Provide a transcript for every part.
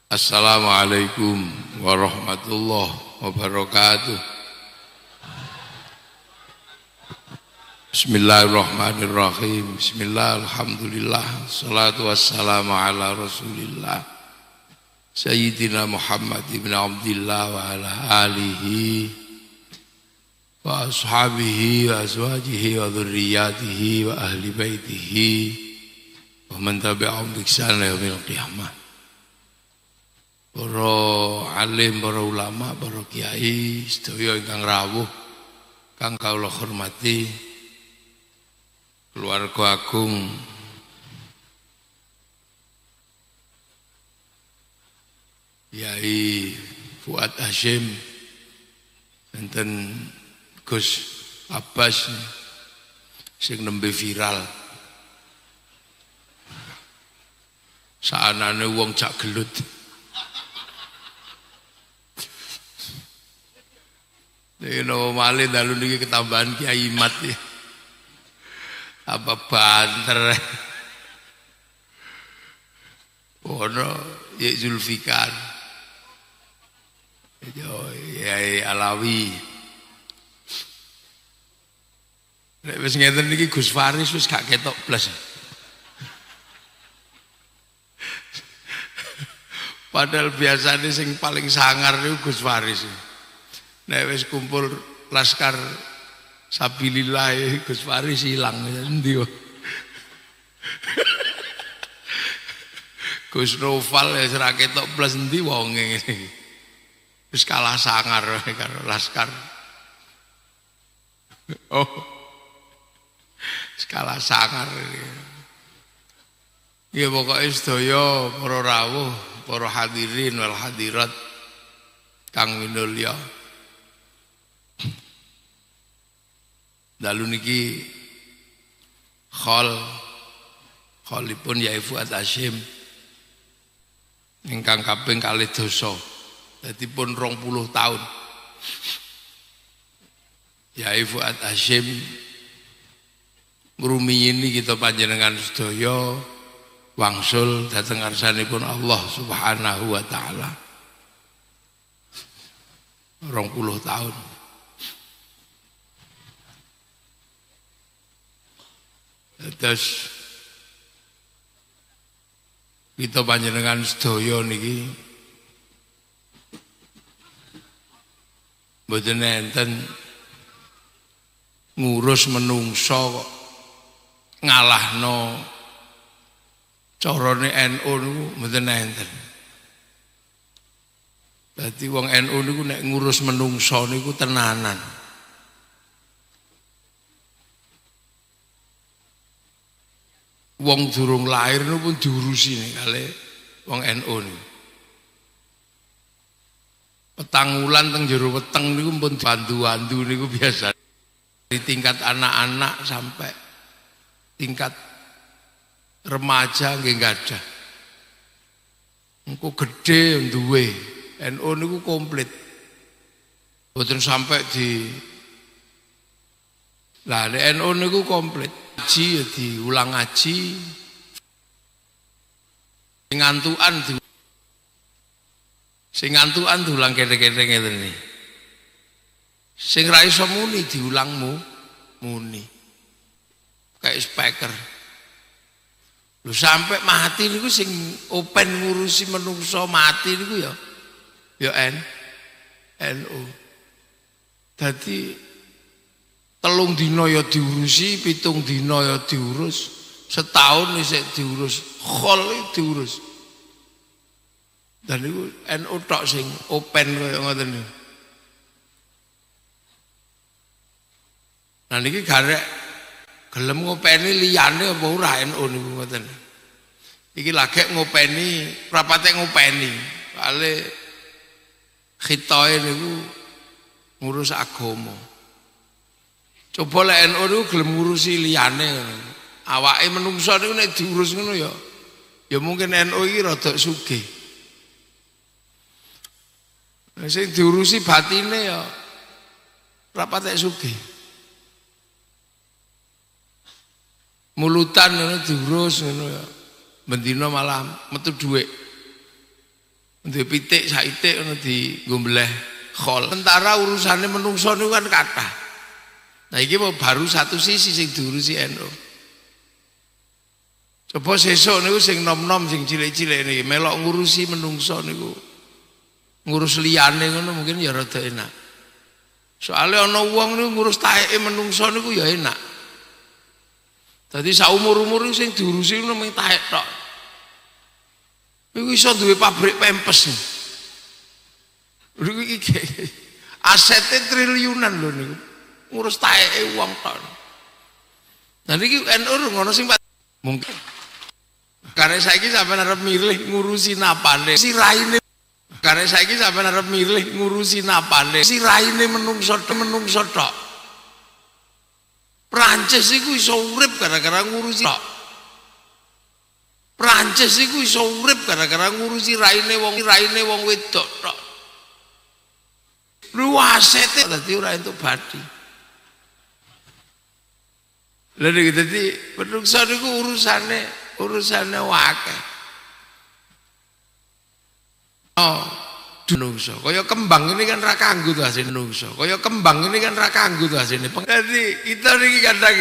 Assalamualaikum warahmatullahi wabarakatuh. Bismillahirrahmanirrahim. Bismillah, alhamdulillah, salatu wassalamu ala rasulillah Sayyidina Muhammad ibn Abdillah wa ala alihi wa ashabihi wa azwajihi wa dhurriyatihi wa ahli baitihi wa man tabi'ahum bi ihsan ila yaumil qiyamah. Para alim, para ulama, para kiai sedaya ingkang rawuh kang kawula hormati, keluarga agung Yai Fuad Hasyim, enten Gus Abbas sing nembe viral. Saanane wong cak gelut. Nek no malih dalu niki ketambahan Kiai Mat ya. Apa banter. Ono ya Zulfikar. Yai Alawi. Nek wis ngeten niki Gus Faris wis gak ketok blas. Padahal biasanya sing paling sangar niku Gus Faris. Nek wis kumpul laskar sabilillah Gus Faris ilang endi wae. Gus Noval wis ra ketok blas endi wonge ngene. Wis kalah sangar karo laskar. Oh. Wis kalah sangar. Ya pokoke sedaya para rawuh, para hadirin wal hadirat kang minulya. Dalu niki kholipun Yai Fuad Hasyim ingkang kaping 2 dosa. Dadi pun 20 tahun. Yai Fuad Hasyim ngrumiyini kita panjenengan sedaya wangsul dhateng ngarsanipun Allah Subhanahu wa taala. 20 tahun. Terus kita panjenengan sedaya niki mboten enten ngurus menungso kok ngalahno carane NU niku mboten enten. Dadi wong NU niku nek ngurus menungso niku tenanan. Wong durung lahir niku pun diurusi nih kali wong NU niku. Petang wulan teng jero weteng niku pun bantu-bantu niku biasa. Dari tingkat anak-anak sampai tingkat remaja nggih gadah. Engko gedhe duwe NU niku komplit. Mboten sampai di lah NU niku komplit. Ngaji ya diulang ngaji, sing ngantukan diulang kene-kene ngeten iki. Sing ra iso muni diulang muni. Kayak speaker. Lho sampai mati niku sing open ngurusi menungso mati niku ya NU. Dadi 3 dina ya diurusi, 7 dina ya diurus, setahun isih diurus, khol diurus. Dan itu NU tok sing open kaya ngoten niku. Nah niki garek gelem ngopeni liyane apa ora NU niku ngoten. Iki lagi ngopeni, rapate ngopeni. Kale khitae niku ngurus agama. Coba lek NU niku gelem ngurusi liyane ngono. Awake menungso niku nek diurus ngono ya mungkin NU iki rada sugih. Nek sing diurusi batine ya ora patek sugih. Mulutan ngono diurus ngono ya. Bendina malah metu dhuwit. Duwe pitik saitik ngono digombleh khol. Sementara urusane menungso niku kan kathah. Nah iki baru satu sisi sing diurusi NU. Coba sesuk niku sing nom-nom sing cilik-cilik niki melok ngurusi menungso niku. Ngurus liyane ngono mungkin ya rada enak. Soalnya ana wong niku ngurus taeke menungso niku ya enak. Dadi saumur-umur sing diurusi ngono mung taek tok. Iku iso duwe pabrik pempes. Niku iki asete triliunan lho niku. Ngurus taeke wong tok. Nah niki NU ngono sing mungkin karena saiki sampean arep milih ngurusi napane siraine. Karena saiki sampean arep milih ngurusi napane siraine menungso tok. Prancis iku iso urip gara-gara ngurusi tok. Prancis iku iso urip gara-gara ngurusi raine wong wedok tok. Luasete dadi ora entuk bathi. Lha nek dadi menungso niku urusane akeh. Oh, menungso. Kaya kembang ini kan ra kanggo to asine menungso. Kaya kembang ini kan ra kanggo to asine. Dadi kita niki kadang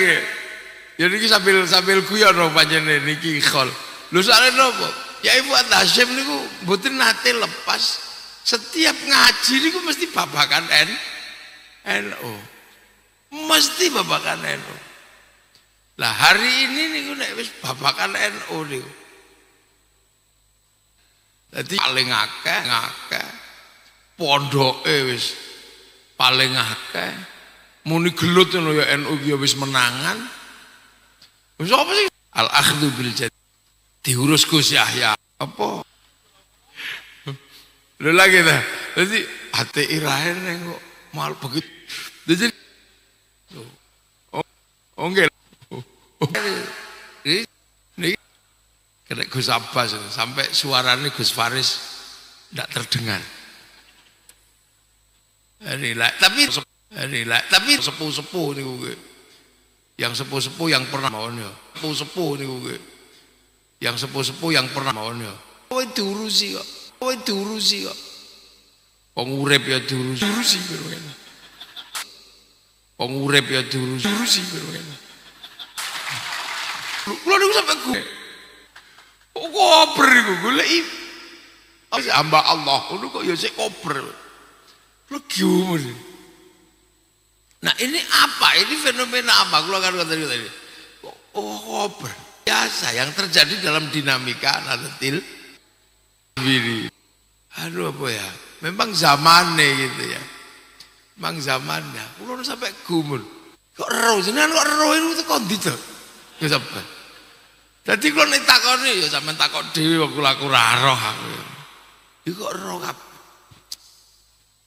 ya niki sambil guyon panjenengan niki khol. Lho soalnya nopo? Ya Ibu Hashim niku mboten nate lepas setiap ngaji niku mesti babakan NU. Mesti babakan NU. Lah hari ini niku nek wis babakan NU niku. Dadi paling akeh pondoke wis paling akeh. Muni gelut ngono ya NU ki wis menangan. Wis apa sih? Al-akhdhu bil jad. Diurus Gus Yahya apa lho lagi dah jadi hati irahen kok mal begitu jadi enggak ini kena Gus Abbas sampai suaranya Gus Faris tidak terdengar tapi sepuh-sepuh nih yang sepuh-sepuh yang pernah maunya sepuh-sepuh nih yang sepuh-sepuh yang pernah maunya kowe diurusi kok wong urip ya diurusi wong urip ya diurusi kula niku sampe kober iku goleki hamba Allah ngono kok ya sik kober lho giumun. Nah ini apa? Ini fenomena apa? Kula kan tadi kober biasa yang terjadi dalam dinamika nadatil diri. Aduh apa ya? Memang zamannya gitu ya. Memang zamannya. Kulo sampai gumul. Kok roh jenengan kok roh itu kok ndi to? Ya sampean. Dadi kulo nek takoni ya sampean takon dhewe kok aku ora roh aku. Ya kok roh kabeh.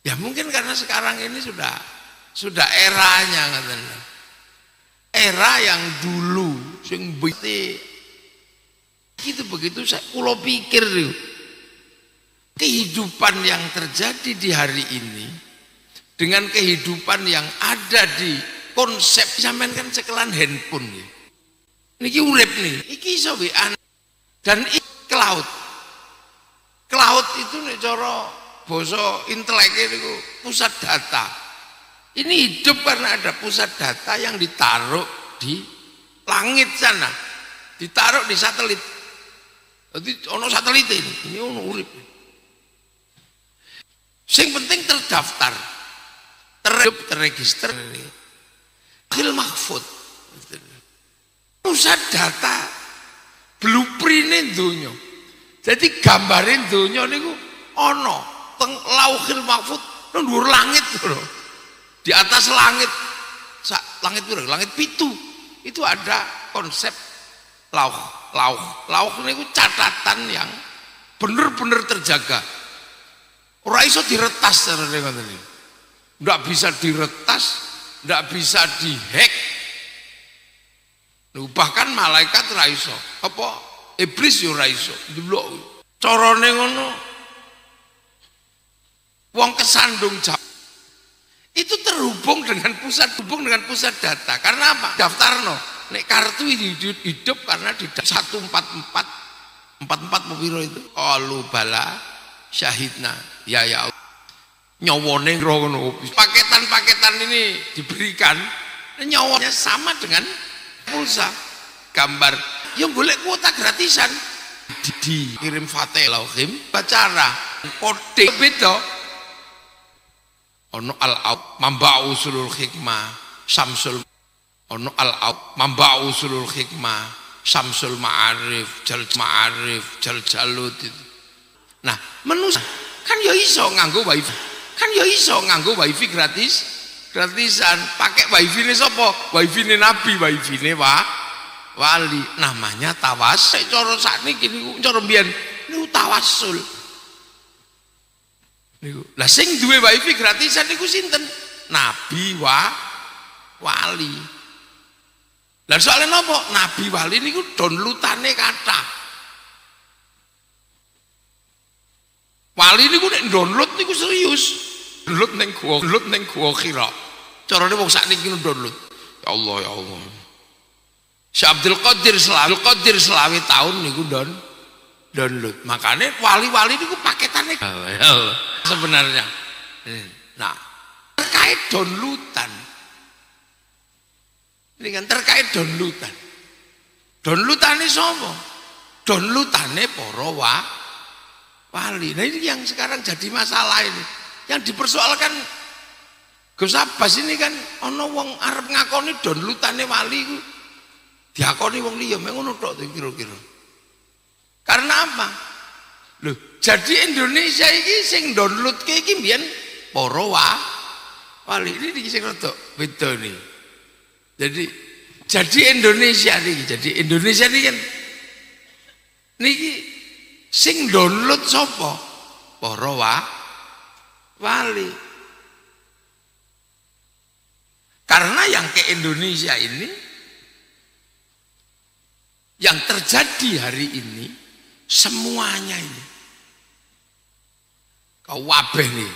Ya mungkin karena sekarang ini sudah eranya ngaten. Era yang dulu sing begitu saya kulo pikir kehidupan yang terjadi di hari ini dengan kehidupan yang ada di konsep sampean kan cekelan handphone ya. Niki urip nih, iki iso WA dan cloud. Cloud itu nek cara basa intelek niku pusat data. Ini hidup karena ada pusat data yang ditaruh di langit sana, ditaruh di satelit. Jadi ono satelit ini ono urip. Sing penting terdaftar, terregister. Khil mahfud. Pusat data, blueprint donya. Jadi gambarin donya niku ono teng lauhil mahfud nang dhuwur langit lho. Di atas langit langit pitu itu ada konsep lauh itu catatan yang benar-benar terjaga. Ora iso diretas ndak bisa diretas, ndak bisa dihack. Bahkan malaikat ora iso, apa iblis yo ora iso. Delok carane ngono wong kesandung itu terhubung dengan pusat data. Karena apa? Daftarno nek kartu hidup karena di 144 44 piro itu. Qalu bala syahidna ya Allah. Nyawane ngono. Paketan-paketan ini diberikan, nyawanya sama dengan pulsa. Gambar yang golek kuota gratisan dikirim Fatihul bacara kode beda. Ono al-aut mamba usulul hikmah samsul, ono al-aut mamba usulul hikmah samsul ma'arif jal jalut itu. Nah manusia kan ya iso nganggo wifi, kan ya iso nganggo wifi gratisan. Pakai wifi ini sapa? Wifi ini Nabi, wifi ini wali, namanya tawasul. Cara sakniki niku cara mbiyen niku tawasul niku. Lah sing duwe wifi gratisan niku sinten? Nabi wali. Lah soalnya napa? Nabi wali niku downloadane kathah. Wali niku nek download niku serius. Download ning gua Hira. Carane wong sakniki download. Ya Allah ya Allah. Syekh Abdul Qadir selawi tahun niku download. Makanya wali-wali niku paketane sebenarnya. Nah, terkait downloadan. Ini kan terkait downloadan. Downloadane sapa? Downloadane para wali. Nah ini yang sekarang jadi masalah ini. Yang dipersoalkan Gus Abbas ini kan ana wong arep ngakoni downloadane wali ku diakoni wong liya mek ngono tok kira-kira. Karena apa? Loh, jadi Indonesia iki sing downloadke iki mbiyen para wali. Ini sing rada beda nih. Jadi Indonesia niki kan niki sing download sapa? Para wali. Karena yang ke Indonesia ini, yang terjadi hari ini, semuanya ini kabeh nih.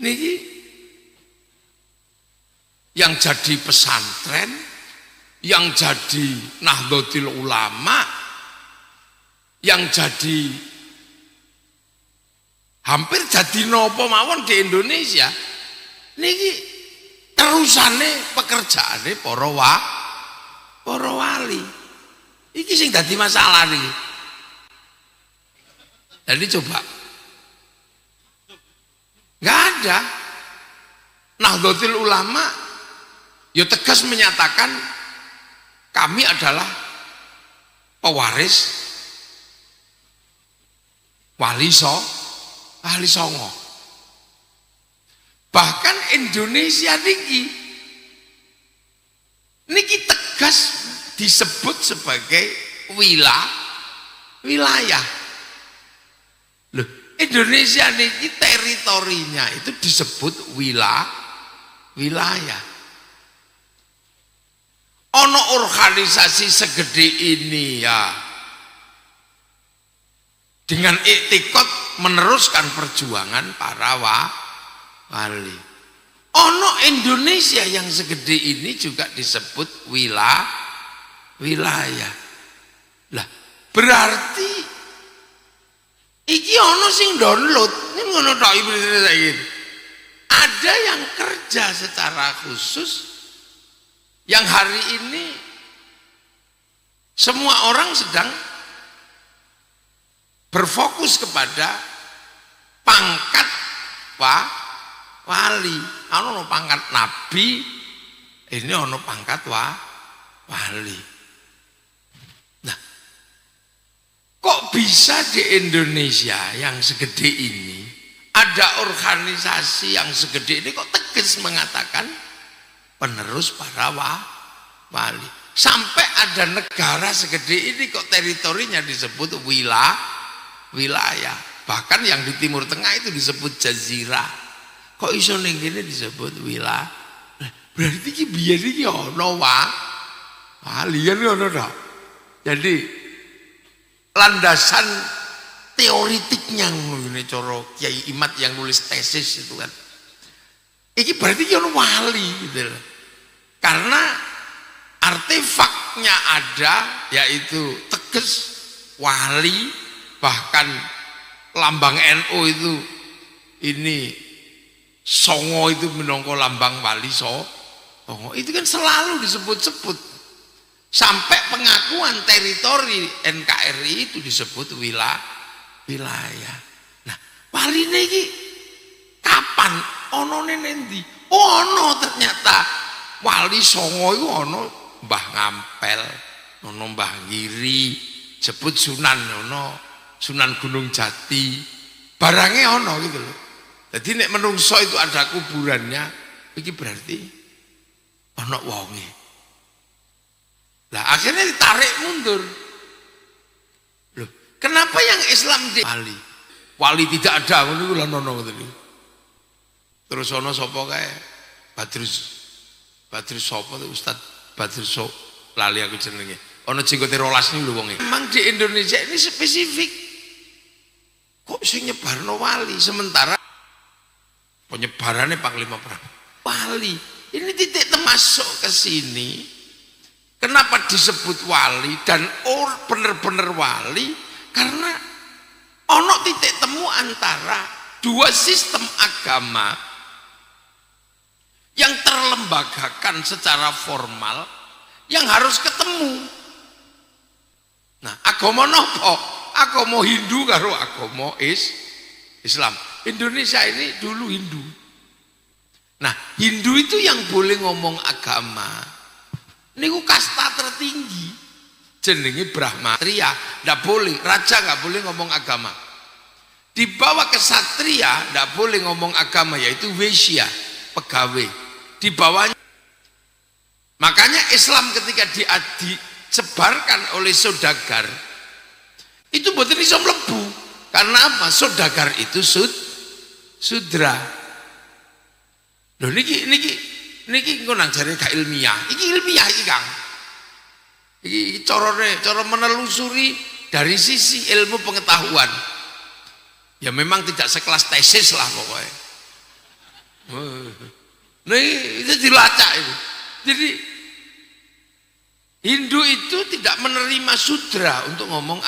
Niki yang jadi pesantren, yang jadi Nahdlatul Ulama, yang jadi hampir jadi nopo mawon di Indonesia niki terusane pekerjaane para wali. Iki sing dadi masalah niki. Jadi coba nggak ada. Nahdlatul Ulama ya tegas menyatakan kami adalah pewaris wali Songo. Bahkan Indonesia niki tegas disebut sebagai wilayah. Loh, Indonesia niki teritorinya itu disebut wilayah. Ono organisasi segede ini ya dengan iktikad meneruskan perjuangan para wali. Ono Indonesia yang segede ini juga disebut wilayah. Lah, berarti iki ono sing download. Ini ngono tok iki. Ada yang kerja secara khusus yang hari ini semua orang sedang berfokus kepada pangkat wali. Ono pangkat nabi, ini ono pangkat wali. Nah, kok bisa di Indonesia yang segede ini ada organisasi yang segede ini kok tegas mengatakan penerus para wali. Sampai ada negara segede ini kok teritorinya disebut wilayah. Bahkan yang di Timur Tengah itu disebut jazirah. Kok iso ning kene disebut wilayah? Berarti iki biyen iki ana wali kan ngono to. Jadi landasan teoritiknya ngene cara Kiai Imad yang nulis tesis itu kan. Iki berarti iki ana wali gitu loh. Karena artefaknya ada, yaitu tegas wali, bahkan lambang NU itu ini songo itu minangka lambang wali songo itu kan selalu disebut-sebut sampai pengakuan teritori NKRI itu disebut wilayah. Nah, wali ini kapan onone nendi? Ono ternyata wali songo itu ono Mbah Ngampel, ono Mbah Giri, sebut Sunan ono Sunan Gunung Jati, barangnya ono gitu loh. Jadi nek menungso itu ada kuburannya, itu berarti ono wonge. Lah akhirnya ditarik mundur. Loh, kenapa yang Islam di wali tidak ada ngono iku lho ono ngono. Terus ono sapa kae? Badrus sapa tuh Ustaz Badrus lali aku jenenge. Ono jenggote 12 niku lho wonge. Memang di Indonesia ini spesifik. Kok sing nyebarno wali sementara penyebarannya Panglima Perang. Wali. Ini titik termasuk ke sini. Kenapa disebut wali dan bener-bener wali? Karena ono titik temu antara dua sistem agama yang terlembagakan secara formal yang harus ketemu. Nah, agama nopo? Agama Hindu karo agama Islam. Indonesia ini dulu Hindu. Nah, Hindu itu yang boleh ngomong agama. Niku kasta tertinggi. Jenenge Brahmatria, ndak boleh, raja nggak boleh ngomong agama. Di bawah kesatria ndak boleh ngomong agama, yaitu Waisya, pegawai. Di bawahnya. Makanya Islam ketika disebarkan oleh saudagar itu mboten iso mlebu. Karena apa? Saudagar itu sudra. Lho niki engko nang jare gak ilmiah. Iki ilmiah iki, Kang. Iki cara menelusuri dari sisi ilmu pengetahuan. Ya memang tidak sekelas tesis lah pokoknya. Nah, itu dilacak itu. Jadi Hindu itu tidak menerima sudra untuk ngomong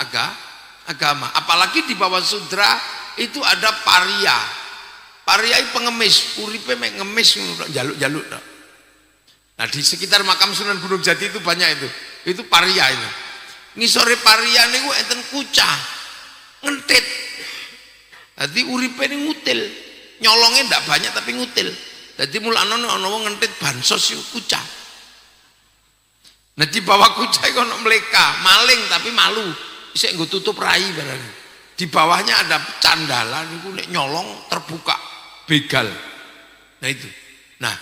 agama. Apalagi di bawah sudra itu ada paria. Paria itu pengemis, uripe mek ngemis jaluk-jaluk. Nah, di sekitar makam Sunan Gunung Jati itu banyak itu. Itu paria itu. Ngisore paria niku enten kucah. Ngentit. Dadi uripe ini ngutil. Nyolongnya ndak banyak tapi ngutil. Dadi mulane ana wong ngentit bansos iku kucah. Nah, di bawah kucah iku ana mleka, maling tapi malu. Isih nggo tutup rai barang. Di bawahnya ada candalan niku nek nyolong terbuka begal. Nah itu. Nah,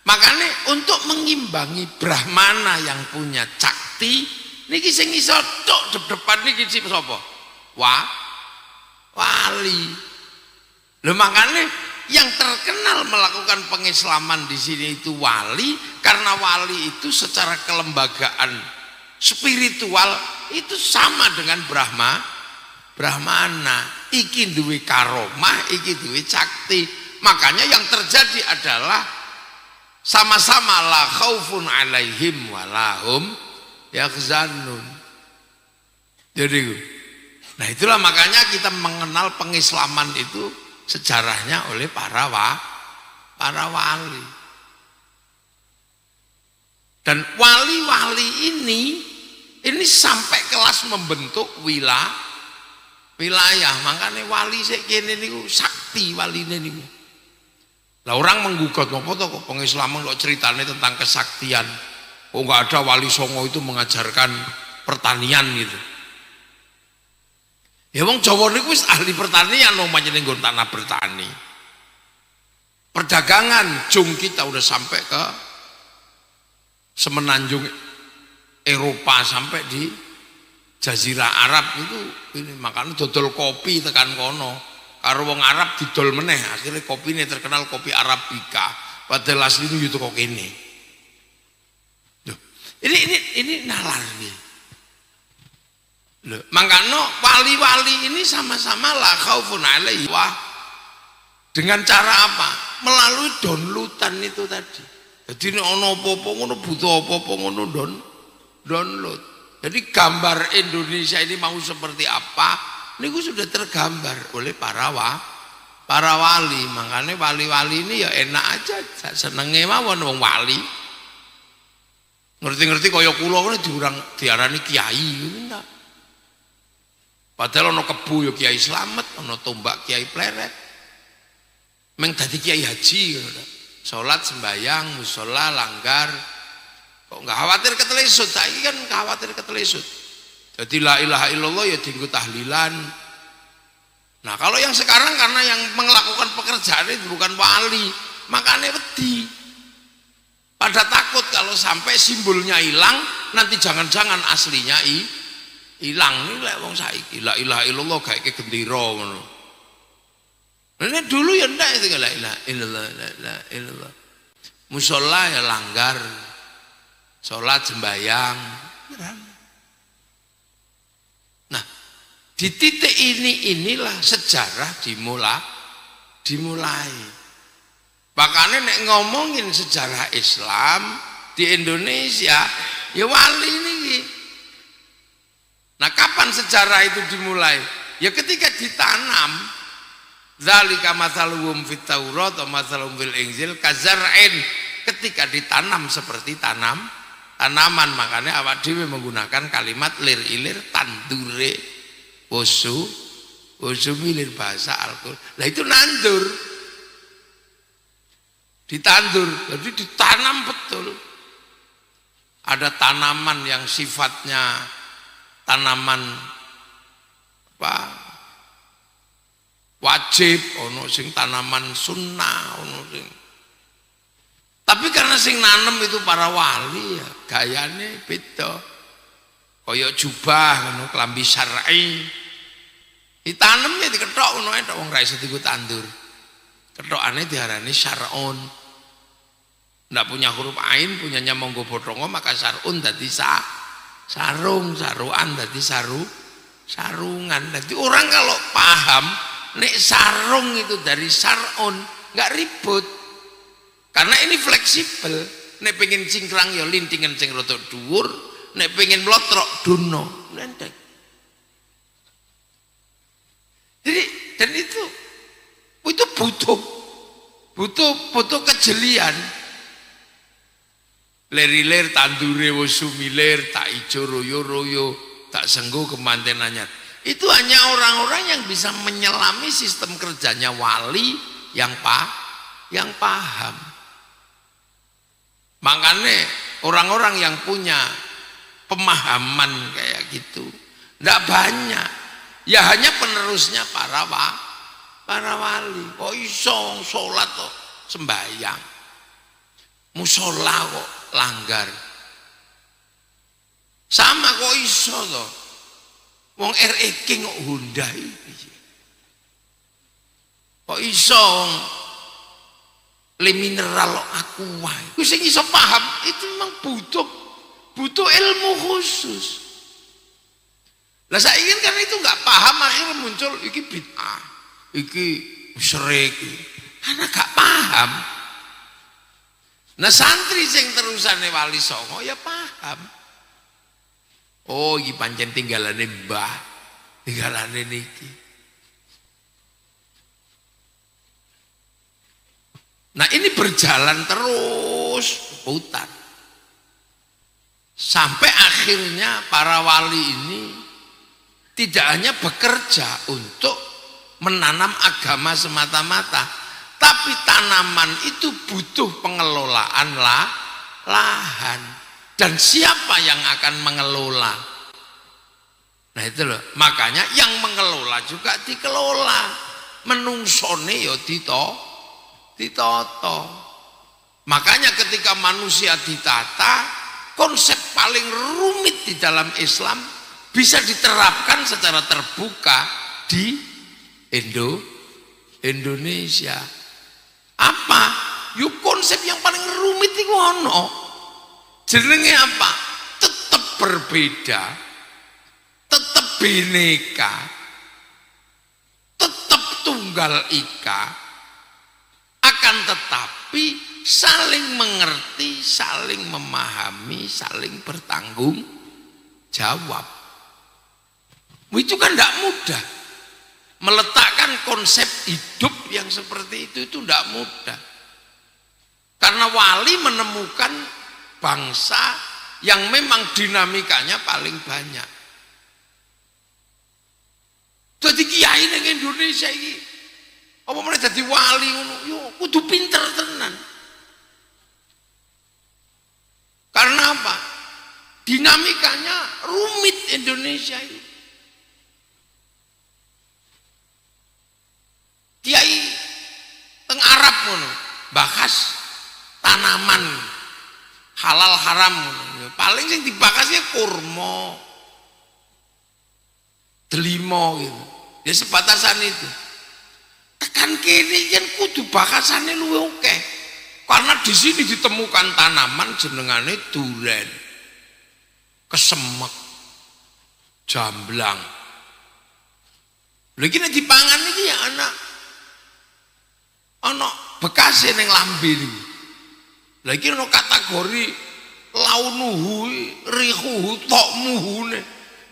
makanya untuk mengimbangi Brahmana yang punya cakti, niki sing iso tok depan niki sapa? Wali. Lho makanya yang terkenal melakukan pengislaman di sini itu wali, karena wali itu secara kelembagaan spiritual itu sama dengan Brahmana. Iki duwe karomah, iki duwe cakti. Makanya yang terjadi adalah sama-sama la khaufun alaihim walahum yakhzanun. Jadi, nah itulah makanya kita mengenal pengislaman itu sejarahnya oleh para wali. Dan wali-wali ini sampai kelas membentuk wilayah. Makanya wali sik kene niku sakti waline niku. Lah orang menggugat apa to kok pengislaman kok ceritanya tentang kesaktian. Kok enggak ada wali songo itu mengajarkan pertanian gitu. Ya wong Jawa niku wis ahli pertanian omane ning nggon tanah bertani. Perdagangan jung kita udah sampai ke semenanjung Eropa sampai di Jazirah Arab itu ini makanya dodol kopi tekan kono. Karo wong Arab didol meneh, akhirnya kopi ini terkenal kopi Arabica. Padahal aslinya itu kok ini. Ini nalar nih. Makanya wali-wali ini sama-sama la khaufun alaihim. Wah, dengan cara apa? Melalui downloadan itu tadi. Jadi ini ono apa-apa ngono butuh apa-apa ngono download. Jadi gambar Indonesia ini mau seperti apa, niku sudah tergambar oleh para wali. Makanya wali-wali ini ya enak aja, senenge mawon wong wali. Ngerti-ngerti kaya kula diarani kiai ngono. Padahal ana kebu ya Kiai Slamet, ana tombak Kiai Pleret. Meng dadi Kiai Haji ngono. Salat sembayang, musala, langgar. Kok enggak khawatir ketelesut? Saiki kan khawatir ketelesut. Jadi la ilaha illallah ya dienggo tahlilan. Nah, kalau yang sekarang karena yang melakukan pekerjaan itu bukan wali, makanya wedi. Pada takut kalau sampai simbolnya hilang, nanti jangan-jangan aslinya hilang. Ini lek wong saiki la ilaha illallah kayak gendera ngono. Ini dulu ya ndak itu la ilaha illallah, la ilaha illallah. Musholla ya langgar, sholat sembayang. Nah, di titik inilah sejarah dimulai. Makanya nek ngomongin sejarah Islam di Indonesia, ya wali ini. Nah, kapan sejarah itu dimulai? Ya ketika ditanam. Zalika mathaluhum fit Taurat wa mathaluhum fil Injil kazar'in, ketika ditanam seperti tanaman. Makanya awak dhewe menggunakan kalimat lir ilir tandure wosu milir bahasa Al-Qur'an. Lah itu nandur. Ditandur, jadi ditanam betul. Ada tanaman yang sifatnya tanaman wajib, ono sing tanaman sunnah, ono sing. Tapi karena sing nanem itu para wali ya, gayane beda. Kaya jubah ngono, klambi syar'i. Ditanem ya diketok ngono ae tok wong ra iso dienggo tandur. Ketokane diarani syar'un. Ndak punya huruf ain, punyanya monggo bodhongo, maka syar'un dadi sarung, saruan dadi sarungan. Jadi orang kalau paham nek sarung itu dari sar'un, nggak ribut. Karena ini fleksibel. Nek pengen cingkrang ya lintingan sing rada dhuwur, nek pengen mlotrok dono, nendek. Jadi dan itu butuh kejelian. Ler-ler tandure wosu milir, tak ijo royo-royo, tak senggo kemantenannya. Itu hanya orang-orang yang bisa menyelami sistem kerjanya wali yang paham. Makanya orang-orang yang punya pemahaman kayak gitu tidak banyak. Ya hanya penerusnya para wali. Kok iso sholat kok sembahyang, musola kok langgar, sama kok iso toh. Wong REK kok Hyundai, kok iso le mineral aku wae. Ku sing iso paham itu memang butuh ilmu khusus. Lah saiki kan itu enggak paham, akhirnya muncul iki bid'ah, iki musyrik. Karena gak paham. Nah santri sing terusane Wali Songo ya paham. Oh iki pancen tinggalane mbah, tinggalane niki. Nah ini berjalan terus putar. Sampai akhirnya para wali ini tidak hanya bekerja untuk menanam agama semata-mata, tapi tanaman itu butuh pengelolaan lahan. Dan siapa yang akan mengelola? Nah itu loh, makanya yang mengelola juga dikelola. Menungsone ya ditata. Makanya ketika manusia ditata, konsep paling rumit di dalam Islam bisa diterapkan secara terbuka di Indonesia. Apa? Yuk konsep yang paling rumit itu ono. Jenenge apa? Tetap berbeda, tetap bineka, tetap tunggal ika, akan tetapi saling mengerti, saling memahami, saling bertanggung jawab. Itu kan tidak mudah. Meletakkan konsep hidup yang seperti itu tidak mudah. Karena wali menemukan bangsa yang memang dinamikanya paling banyak. Jadi kiai ning Indonesia ini, apa meneh dadi wali ngono, yo kudu pinter tenan. Karena apa? Dinamikanya rumit Indonesia ini. Kiai teng Arab ngono, bahas tanaman halal haram ngono. Paling sing dibahasnya kurma, delima gitu. Ya sebatasan itu. Tekan kene kan kudu bahasane luwih akeh. Karena di sini ditemukan tanaman jenengane duren, kesemek, jamblang. Lagi nek dipangan iki ya ana bekase ning lambe iki. Lah iki ana kategori launuhu, rihuhu, tokmuhune.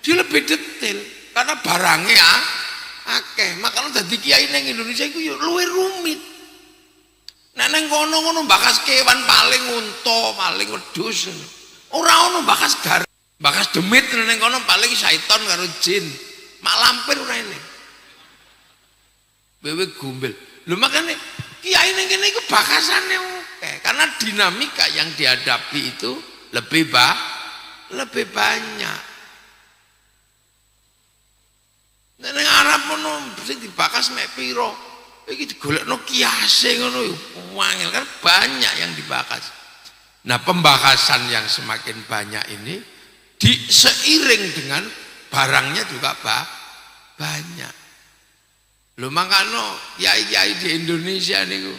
Dia lebih detail karena barangnya akeh. Makanya dadi kiai ning Indonesia iku ya luwih rumit. Nek nang kono-kono bakas kewan paling unta, paling wedhus. Ora ono bakas gar, bakas demit nang kono paling syaiton karo jin. Mak lampir ora ini. Wewe gombel. Lho makane kiai ning kene iku bakasane akeh karena dinamika yang dihadapi itu lebih banyak. Nek ning Arab ngono sing dibakas mek pira? Iki digolekno kiase ngono yo wangel kan banyak yang dibakas. Nah, pembahasan yang semakin banyak ini seiring dengan barangnya juga banyak. Lho makanya kiai-kiai di Indonesia niku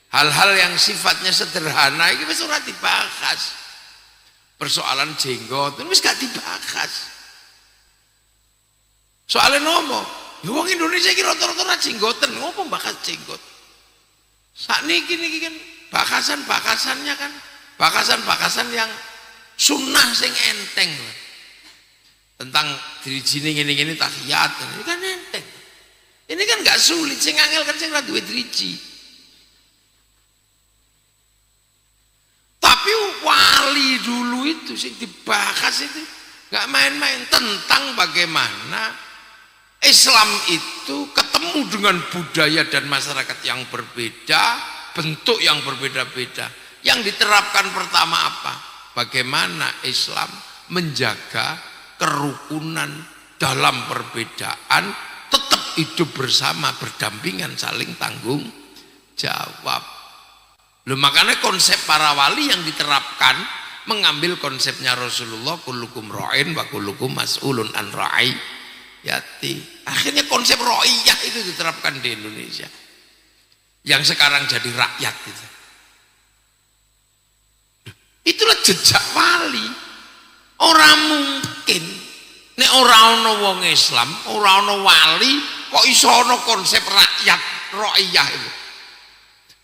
hal-hal yang sifatnya sederhana iki wis ora dibahas. Persoalan jenggot wis gak dibahas. Soalnya nomo ya wong Indonesia iki rata-rata ora jenggoten, ngopo bahas jenggot. Sakniki niki kan bakasan-bakasannya kan bakasan-bakasan yang sunnah sing enteng. Tentang driji ngene-ngene tahiyat ini kan enteng. Ini kan gak sulit, sing angel kan sing ora duwe driji. Tapi wali dulu itu sing dibahas itu gak main-main tentang bagaimana Islam itu ketemu dengan budaya dan masyarakat yang berbeda, bentuk yang berbeda-beda. Yang diterapkan pertama apa? Bagaimana Islam menjaga kerukunan dalam perbedaan, tetap hidup bersama, berdampingan, saling tanggung jawab. Loh, makanya konsep para wali yang diterapkan mengambil konsepnya Rasulullah, kullukum ra'in wa kullukum mas'ulun an ra'iyati. Akhirnya konsep ro'iyah itu diterapkan di Indonesia yang sekarang jadi rakyat gitu. Itulah jejak wali. Orang mungkin nek ora ana wong Islam, ora ana wali kok iso ana konsep rakyat ro'iyah itu.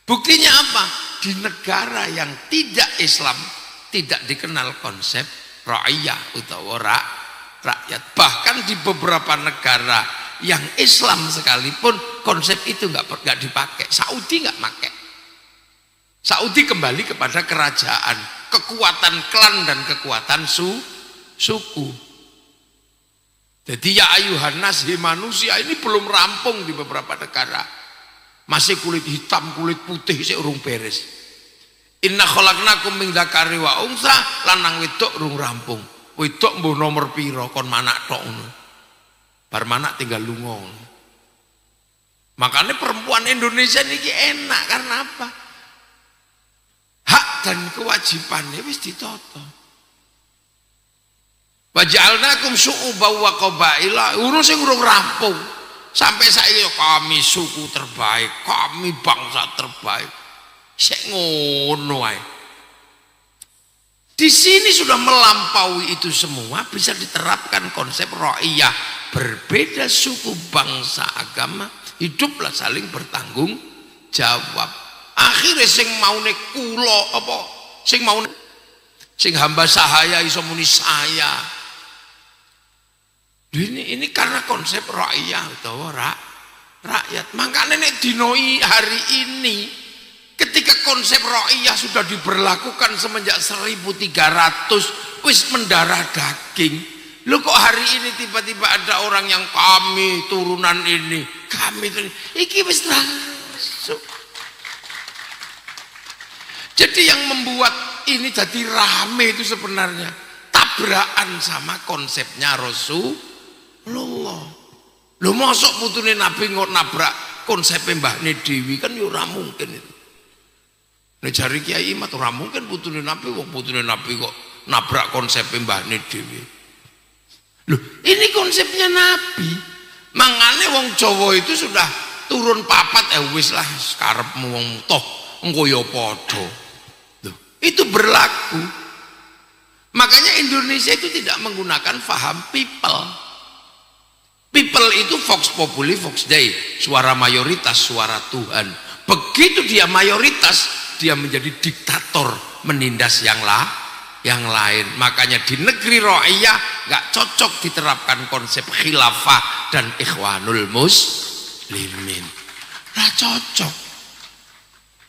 Buktinya apa? Di negara yang tidak Islam tidak dikenal konsep ro'iyah utawa rakyat. Bahkan di beberapa negara yang Islam sekalipun konsep itu nggak dipakai. Saudi nggak pakai. Saudi kembali kepada kerajaan, kekuatan klan dan kekuatan suku. Jadi ya ayuhan nas, manusia ini belum rampung di beberapa negara. Masih kulit hitam, kulit putih sik urung beres. Inna khalaqnakum min dzakari wa unsa, lanang wedok urung rampung. Wedok mbuh nomor piro kon manak tok ngono. Bar manak tinggal lunga. Makanya perempuan Indonesia niki enak karena apa? Hak dan kewajibannya wis ditata. Wa ja'alnakum syu'uban wa qabaila, urus sing urung rampung. Sampai saiki kami suku terbaik, kami bangsa terbaik. Sik ngono wae. Di sini sudah melampaui itu semua, bisa diterapkan konsep ro'iyah. Berbeda suku, bangsa, agama, hiduplah saling bertanggung jawab. Akhirnya sing maune kula apa? Sing maune sing hamba sahaya iso muni saya. Ini karena konsep rakyat atau rakyat. Makanya nek dinoi hari ini ketika konsep rakyat sudah diberlakukan semenjak 1300 wis mendarah daging. Lu kok hari ini tiba-tiba ada orang yang kami turunan ini, kami itu iki wis masuk. Jadi yang membuat ini jadi rame itu sebenarnya tabrakan sama konsepnya Rasulullah. Lu mosok putune Nabi ngot nabrak konsep Mbahne Dewi kan ya ora mungkin itu. Nek jari Kiai mat ora mungkin putune Nabi, wong putune Nabi kok nabrak konsep Mbahne Dewi. Loh, ini konsepnya Nabi. Mangane wong Jawa itu sudah turun papat wis lah karepmu wong toh engko ya padha. Loh, itu berlaku. Makanya Indonesia itu tidak menggunakan faham people. People itu vox populi vox dei, suara mayoritas, suara Tuhan. Begitu dia mayoritas, dia menjadi diktator, menindas yang lain. Makanya di negeri Ro'iyah nggak cocok diterapkan konsep khilafah dan ikhwanul muslimin. Nggak cocok,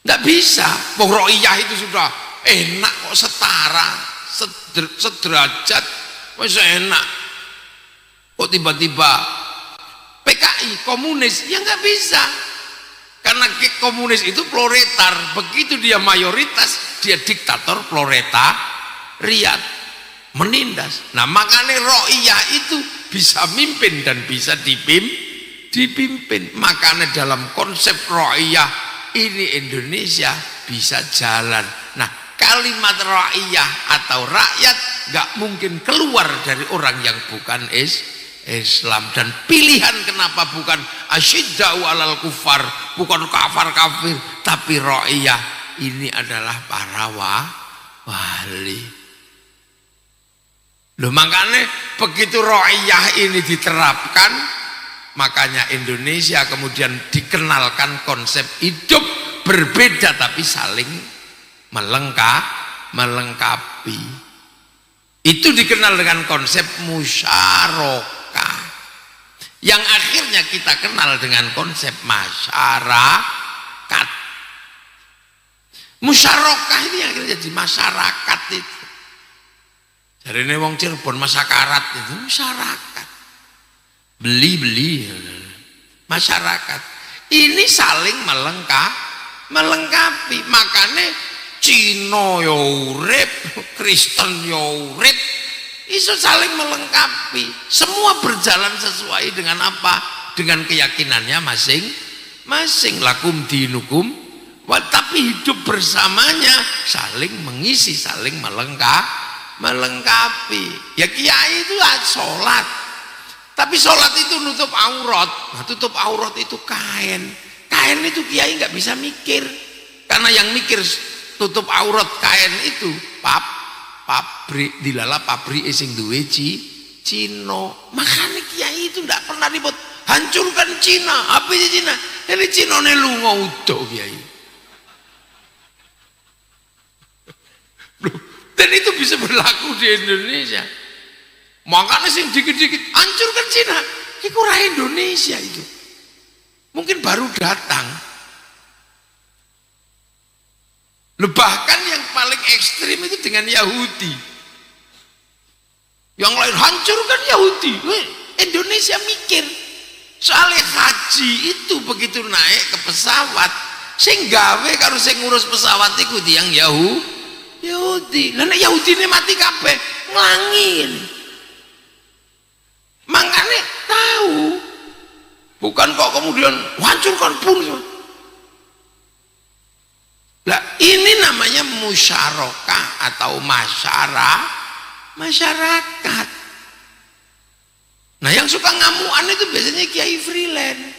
nggak bisa. Wong Ro'iyah itu sudah enak kok, setara, sederajat, masih enak. Kok tiba-tiba PKI komunis? Ya nggak bisa. Karena komunis itu proletar, begitu dia mayoritas, dia diktator proletariat, menindas. Nah makanya Ro'iyah itu bisa mimpin dan bisa dipimpin. Makanya dalam konsep Ro'iyah ini Indonesia bisa jalan. Nah kalimat Ro'iyah atau rakyat gak mungkin keluar dari orang yang bukan Islam. Dan pilihan kenapa bukan asyidda'u alal kufar, bukan kafir, tapi Ro'iyah ini adalah para wali. Loh makanya begitu Ro'iyah ini diterapkan, makanya Indonesia kemudian dikenalkan konsep hidup berbeda tapi saling melengkapi. Itu dikenal dengan konsep musyarakah, yang akhirnya kita kenal dengan konsep masyarakat. Musyarakah ini akhirnya jadi masyarakat itu. Dari ini wong Cirebon masyarakat itu masyarakat. Beli masyarakat. Ini saling melengkapi. Makanya Cina ya urip, Kristen ya urip, iso saling melengkapi. Semua berjalan sesuai dengan apa? Dengan keyakinannya masing-masing. Lakum dinukum, tapi hidup bersamanya saling mengisi, saling melengkapi. Ya kiai itu sholat, tapi sholat itu nutup aurat. Nah, tutup aurat itu kain itu kiai nggak bisa mikir, karena yang mikir tutup aurat kain itu pabrik dilala pabrik sing duwe Cina. Makanya kiai itu nggak pernah ribut hancurkan Cina, apa sih Cina? Jadi Cina ne lunga udo kiai. Dan itu bisa berlaku di Indonesia. Makanya sing dikit-dikit hancurkan Cina, itu ora Indonesia itu. Mungkin baru datang. Bahkan yang paling ekstrim itu dengan Yahudi. Yang lain hancurkan Yahudi. Indonesia mikir. Soalnya haji itu begitu naik ke pesawat, sing gawe karo sing ngurus pesawat iku tiyang Yahudi. Lah nek Yahudi ini mati kabeh, nglangi. Makanya tahu. Bukan kok kemudian hancurkan pun. Lah ini namanya musyarakah atau masyarakat. Nah yang suka ngamuan itu biasanya kiai freelance.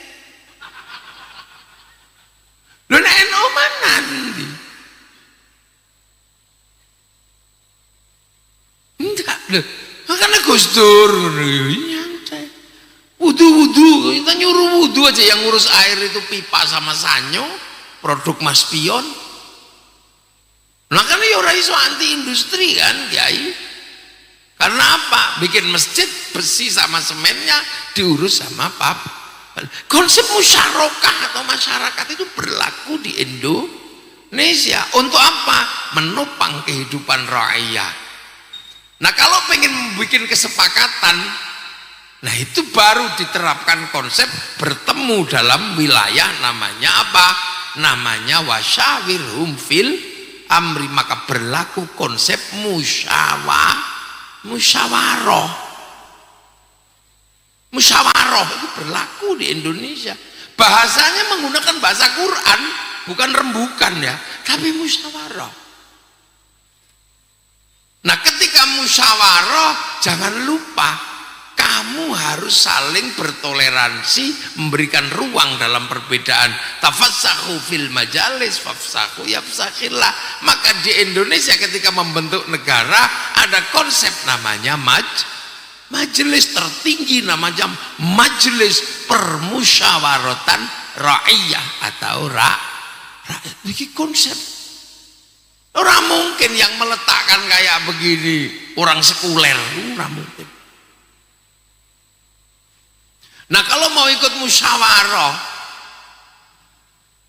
Loh nek NU mana nanti? Enggak, loh. Makanya Gus Dur nyantai. Wudu, kita nyuruh wudu aja, yang ngurus air itu pipa sama sanyo, produk Mas Pion. Makanya ya ora iso anti industri kan, Kiai. Karena apa? Bikin masjid besi sama semennya diurus sama konsep musyarakah atau masyarakat itu berlaku di Indonesia. Untuk apa? Menopang kehidupan rakyat. Nah kalau pengen membuat kesepakatan, nah itu baru diterapkan konsep bertemu dalam wilayah, namanya apa? Namanya wasyawirhum fil amri. Maka berlaku konsep musyawarah. Musyawarah itu berlaku di Indonesia. Bahasanya menggunakan bahasa Quran, bukan rembukan ya, tapi musyawarah. Nah ketika musyawarah, jangan lupa kamu harus saling bertoleransi, memberikan ruang dalam perbedaan. Tafassahu fil majalis fafsahu yafsakhillah. Maka di Indonesia ketika membentuk negara ada konsep namanya majelis tertinggi, namanya majelis permusyawaratan ra'iyah atau rakyat. Ini konsep. Orang mungkin yang meletakkan kayak begini orang sekuler, orang mungkin. Nah kalau mau ikut musyawarah,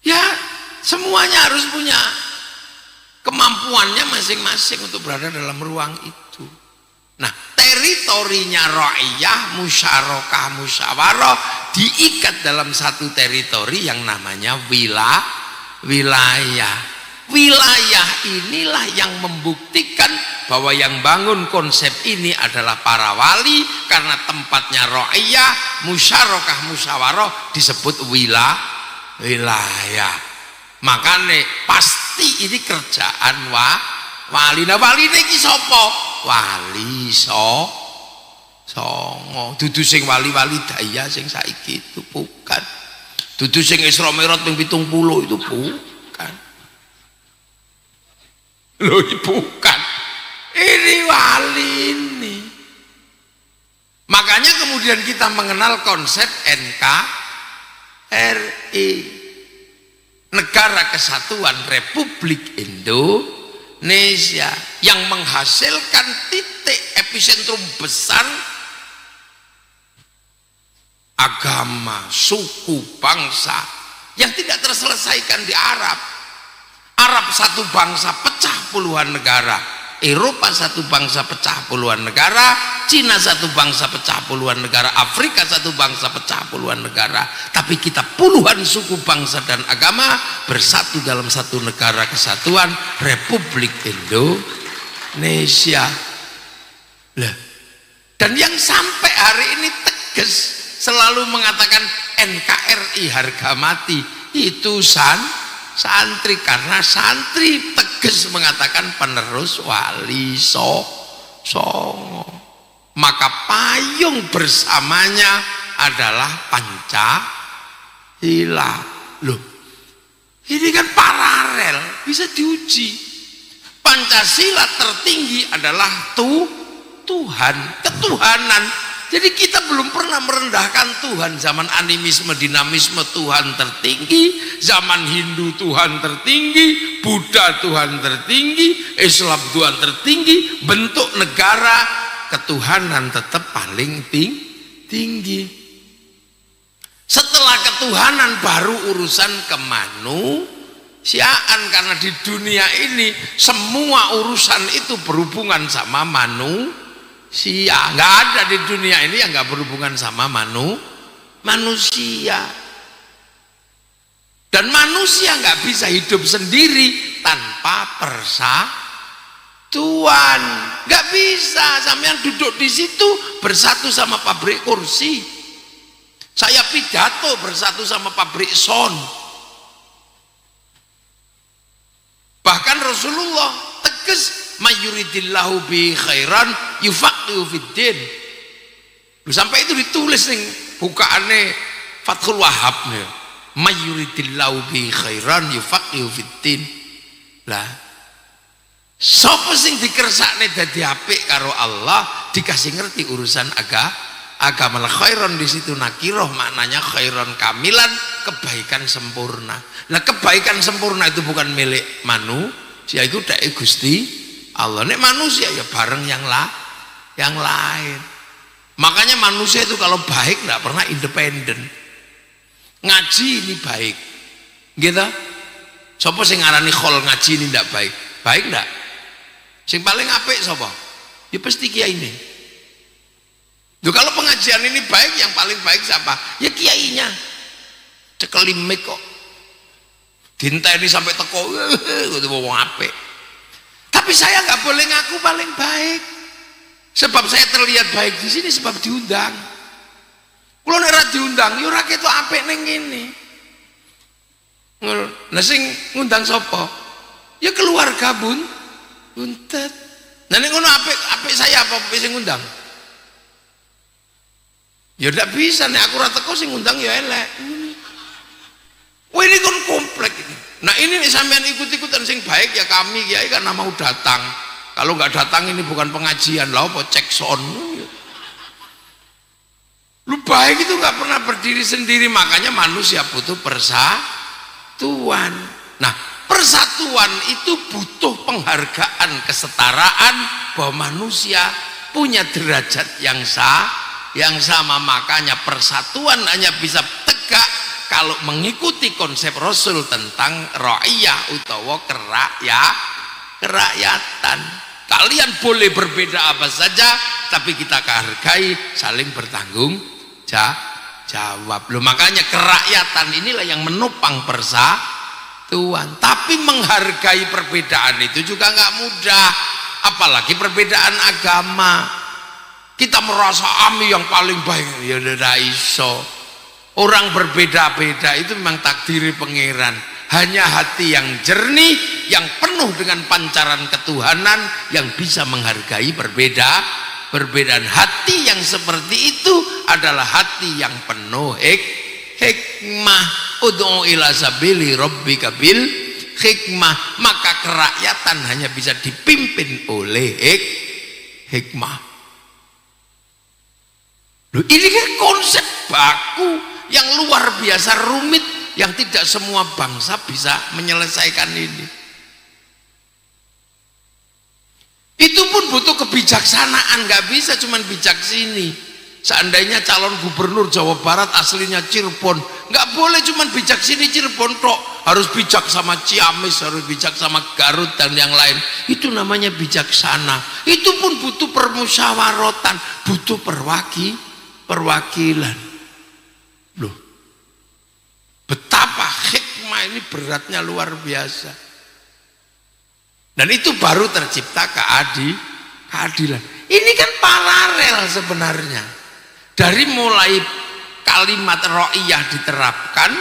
ya semuanya harus punya kemampuannya masing-masing untuk berada dalam ruang itu. Nah teritorinya ra'iyah, musyawarah diikat dalam satu teritori yang namanya wilayah. Wilayah inilah yang membuktikan bahwa yang bangun konsep ini adalah para wali, karena tempatnya ra'iyah, musyawarah disebut wilayah. Makanya pasti ini kerjaan wali. Nah wali ini sapa? Wali songo. Dudu sing wali-wali daya sing saiki itu bukan. Dudu sing Isra Mi'raj ping 70 itu bukan. Loh bukan, ini wali ini. Makanya kemudian kita mengenal konsep NKRI, Negara Kesatuan Republik Indonesia, yang menghasilkan titik epicentrum besar agama, suku, bangsa yang tidak terselesaikan di Arab. Arab satu bangsa pecah puluhan negara, Eropa satu bangsa pecah puluhan negara, Cina satu bangsa pecah puluhan negara, Afrika satu bangsa pecah puluhan negara. Tapi kita puluhan suku, bangsa dan agama bersatu dalam satu negara kesatuan Republik Indonesia. Dan yang sampai hari ini tegas selalu mengatakan NKRI harga mati, itu santri, karena santri tegas mengatakan penerus wali songo. Maka payung bersamanya adalah Pancasila. Loh, ini kan paralel, bisa diuji. Pancasila tertinggi adalah Tuhan, ketuhanan. Jadi kita belum pernah merendahkan Tuhan. Zaman animisme, dinamisme, Tuhan tertinggi. Zaman Hindu, Tuhan tertinggi. Buddha, Tuhan tertinggi. Islam, Tuhan tertinggi. Bentuk negara, ketuhanan tetap paling tinggi. Setelah ketuhanan baru urusan kemanusiaan. Karena di dunia ini semua urusan itu berhubungan sama manusia. Nggak ada di dunia ini yang nggak berhubungan sama manusia. Dan manusia nggak bisa hidup sendiri tanpa persatuan. Nggak bisa. Sampean duduk di situ bersatu sama pabrik kursi. Saya pidato bersatu sama pabrik son. Bahkan Rasulullah tegas, mayuridillahu bi khairan yufaqihu fiddin. Sampai itu ditulis nih bukaane Fathul Wahab nih, mayuridillahu bi khairan yufaqihu fiddin. Lah sapa sing dikersakne dadi apik karo Allah, dikasih ngerti urusan agama. Khairan di situ nakiroh, maknanya khairan kamilan, kebaikan sempurna. Nah kebaikan sempurna itu bukan milik manusia, itu dari Gusti Allah. Nek manusia ya bareng yang yang lain. Makanya manusia itu kalau baik tidak pernah independen. Ngaji ini baik, gitu. Sopo sing ngarani khol ngaji ini tidak baik, baik tidak? Sing paling apik sopo? Ya pasti kiai ini. Duh, kalau pengajian ini baik, yang paling baik siapa? Ya kiainya. Cekelimik kok. Dinteni sampai teko, itu wong apik. Tapi saya nggak boleh ngaku paling baik. Sebab saya terlihat baik di sini sebab diundang. Kalau nek diundang, yo ora ketok apik ning ngene. Lah sing ngundang sapa? Ya keluarga buntet. Nah nek ngono apik saya apa sing ngundang? Ya ndak bisa nek aku ora teko sing ngundang ya elek. Wah ini kan kompleks ini. Nah ini nih sampean ikut-ikutan sing baik ya kami kiai karena mau datang. Kalau nggak datang ini bukan pengajian lah, apa cek son. Lu baik itu nggak pernah berdiri sendiri, makanya manusia butuh persatuan. Nah persatuan itu butuh penghargaan, kesetaraan, bahwa manusia punya derajat yang sama. Makanya persatuan hanya bisa tegak kalau mengikuti konsep Rasul tentang ra'iyah utawa kerakyatan. Kalian boleh berbeda apa saja, tapi kita hargai, saling bertanggung jawab. Loh, makanya kerakyatan inilah yang menopang persatuan. Tapi menghargai perbedaan itu juga nggak mudah, apalagi perbedaan agama. Kita merasa ami yang paling baik, ya udah iso. Orang berbeda-beda itu memang takdiri pangeran. Hanya hati yang jernih, yang penuh dengan pancaran ketuhanan, yang bisa menghargai perbedaan. Hati yang seperti itu adalah hati yang penuh hikmah. Ud'u ila sabili rabbika bil hikmah. Maka kerakyatan hanya bisa dipimpin oleh hikmah. Loh, ini kan konsep baku yang luar biasa rumit, yang tidak semua bangsa bisa menyelesaikan ini. Itu pun butuh kebijaksanaan, nggak bisa cuman bijak sini. Seandainya calon gubernur Jawa Barat aslinya Cirebon, nggak boleh cuman bijak sini Cirebon tok, harus bijak sama Ciamis, harus bijak sama Garut dan yang lain. Itu namanya bijaksana. Itu pun butuh permusyawaratan, butuh perwakilan. Loh, betapa hikmah ini beratnya luar biasa. Dan itu baru tercipta keadilan. Ini kan paralel sebenarnya. Dari mulai kalimat ra'iyah diterapkan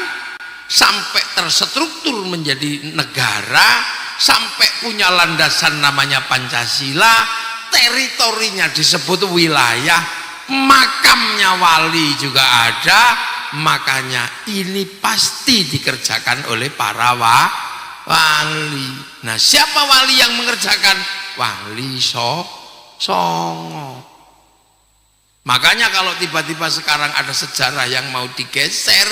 sampai terstruktur menjadi negara, sampai punya landasan namanya Pancasila, teritorinya disebut wilayah, makamnya wali juga ada. Makanya ini pasti dikerjakan oleh para wali. Nah, siapa wali yang mengerjakan? Wali Songo. Makanya kalau tiba-tiba sekarang ada sejarah yang mau digeser,